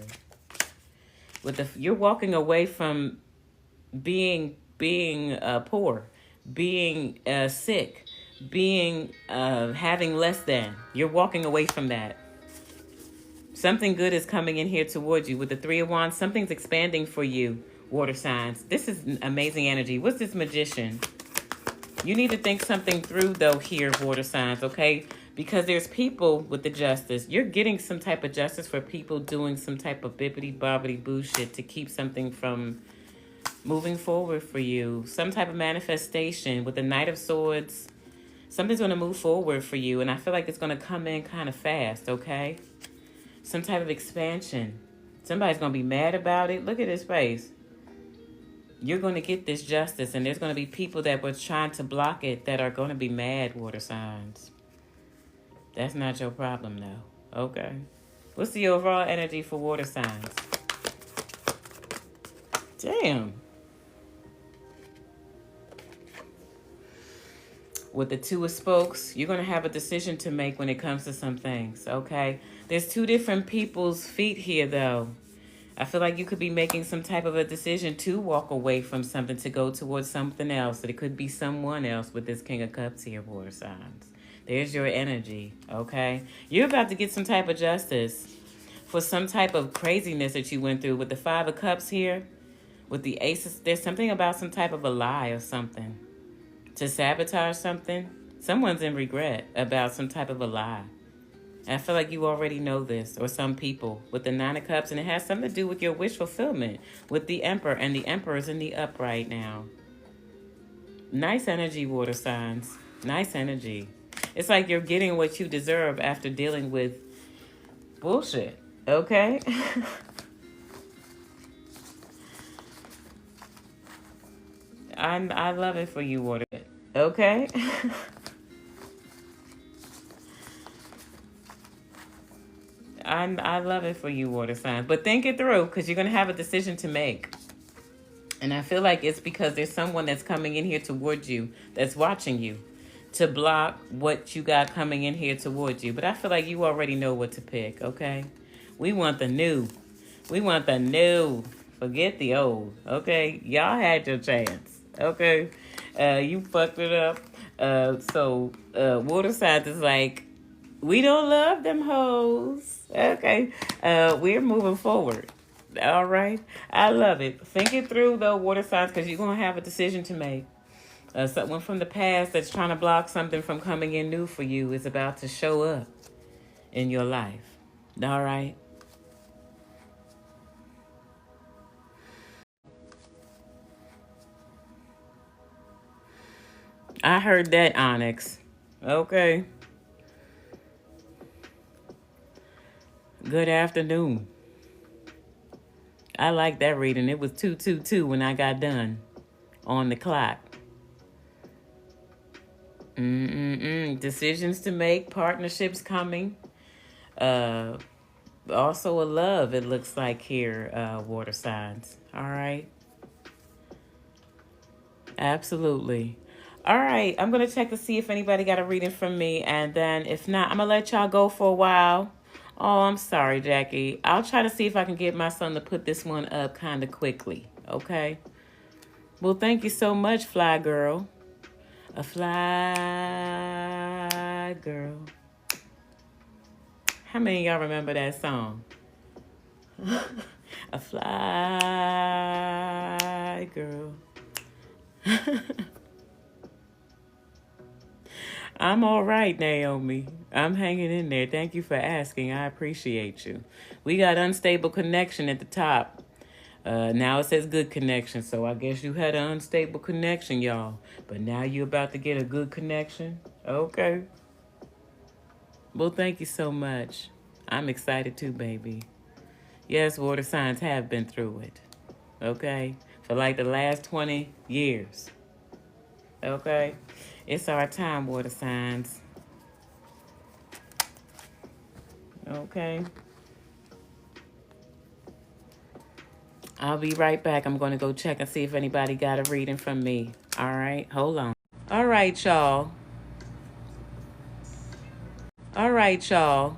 You're walking away from being poor, being sick, being having less than. You're walking away from that. Something good is coming in here towards you. With the Three of Wands, something's expanding for you, water signs. This is amazing energy. What's this Magician? You need to think something through, though, here, water signs, okay? Because there's people with the Justice. You're getting some type of justice for people doing some type of bibbity-bobbity bullshit to keep something from moving forward for you. Some type of manifestation with the Knight of Swords. Something's going to move forward for you, and I feel like it's going to come in kind of fast, okay? Some type of expansion. Somebody's going to be mad about it. Look at his face. You're going to get this justice, and there's going to be people that were trying to block it that are going to be mad, water signs. That's not your problem, though. Okay. What's the overall energy for water signs? Damn. With the Two of Spokes, you're going to have a decision to make when it comes to some things, okay? There's two different people's feet here, though. I feel like you could be making some type of a decision to walk away from something to go towards something else. That it could be someone else with this King of Cups here, water signs. There's your energy, okay? You're about to get some type of justice for some type of craziness that you went through. With the Five of Cups here, with the Aces, there's something about some type of a lie or something. To sabotage something. Someone's in regret about some type of a lie. I feel like you already know this, or some people, with the Nine of Cups, and it has something to do with your wish fulfillment, with the Emperor, and the Emperor's in the up right now. Nice energy, water signs. Nice energy. It's like you're getting what you deserve after dealing with bullshit, okay? I love it for you, water. Okay? I love it for you, water signs. But think it through, because you're going to have a decision to make. And I feel like it's because there's someone that's coming in here towards you that's watching you to block what you got coming in here towards you. But I feel like you already know what to pick, okay? We want the new. We want the new. Forget the old, okay? Y'all had your chance, okay? You fucked it up. So water signs is like, we don't love them hoes. Okay. We're moving forward. All right. I love it. Think it through, though, water signs, because you're going to have a decision to make. Someone from the past that's trying to block something from coming in new for you is about to show up in your life. All right. I heard that, Onyx. Okay. Good afternoon. I like that reading. It was 222 when I got done on the clock. Decisions to make, partnerships coming. Also a love, it looks like here, water signs. All right. Absolutely. All right, I'm gonna check to see if anybody got a reading from me, and then if not, I'm gonna let y'all go for a while. Oh, I'm sorry, Jackie. I'll try to see if I can get my son to put this one up kind of quickly. Okay. Well, thank you so much, Fly Girl. A fly girl. How many of y'all remember that song? A fly girl. I'm all right, Naomi. I'm hanging in there. Thank you for asking. I appreciate you. We got unstable connection at the top. Now it says good connection, so I guess you had an unstable connection, y'all. But now you're about to get a good connection. Okay. Well, thank you so much. I'm excited too, baby. Yes, water signs have been through it. Okay? For like the last 20 years. Okay? It's our time, water signs. Okay? I'll be right back. I'm going to go check and see if anybody got a reading from me. All right? Hold on. All right, y'all. All right, y'all.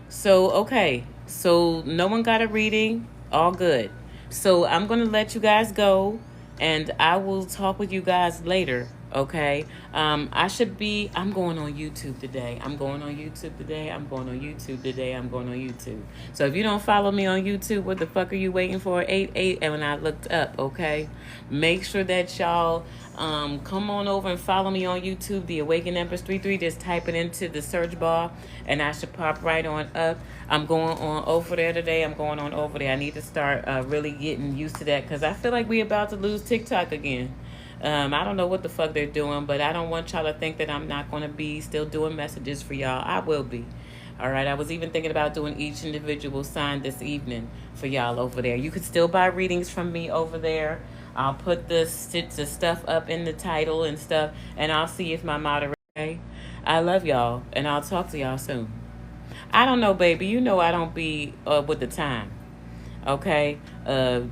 So, okay. So, no one got a reading. All good. So, I'm going to let you guys go, and I will talk with you guys later. Okay. I'm going on YouTube today. I'm going on YouTube today. I'm going on YouTube today. I'm going on YouTube. So if you don't follow me on YouTube, what the fuck are you waiting for? 8 and when I looked up, okay? Make sure that y'all come on over and follow me on YouTube, The Awakened Empress 33. Just type it into the search bar and I should pop right on up. I'm going on over there today. I'm going on over there. I need to start really getting used to that because I feel like we're about to lose TikTok again. I don't know what the fuck they're doing, but I don't want y'all to think that I'm not going to be still doing messages for y'all. I will be. All right. I was even thinking about doing each individual sign this evening for y'all over there. You could still buy readings from me over there. I'll put the stuff up in the title and stuff, and I'll see if my moderator. I love y'all, and I'll talk to y'all soon. I don't know, baby. You know I don't be with the time. Okay,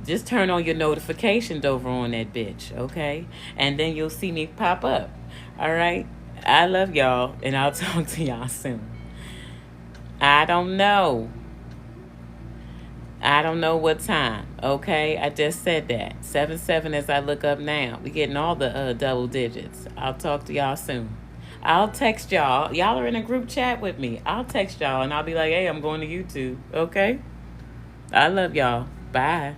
just turn on your notifications over on that bitch, okay? And then you'll see me pop up. All right, I love y'all, and I'll talk to y'all soon. I don't know what time, okay? I just said that 7-7 as I look up now. We getting all the double digits. I'll talk to y'all soon. I'll text y'all. Y'all are in a group chat with me. I'll text y'all and I'll be like, hey, I'm going to YouTube, okay? I love y'all. Bye.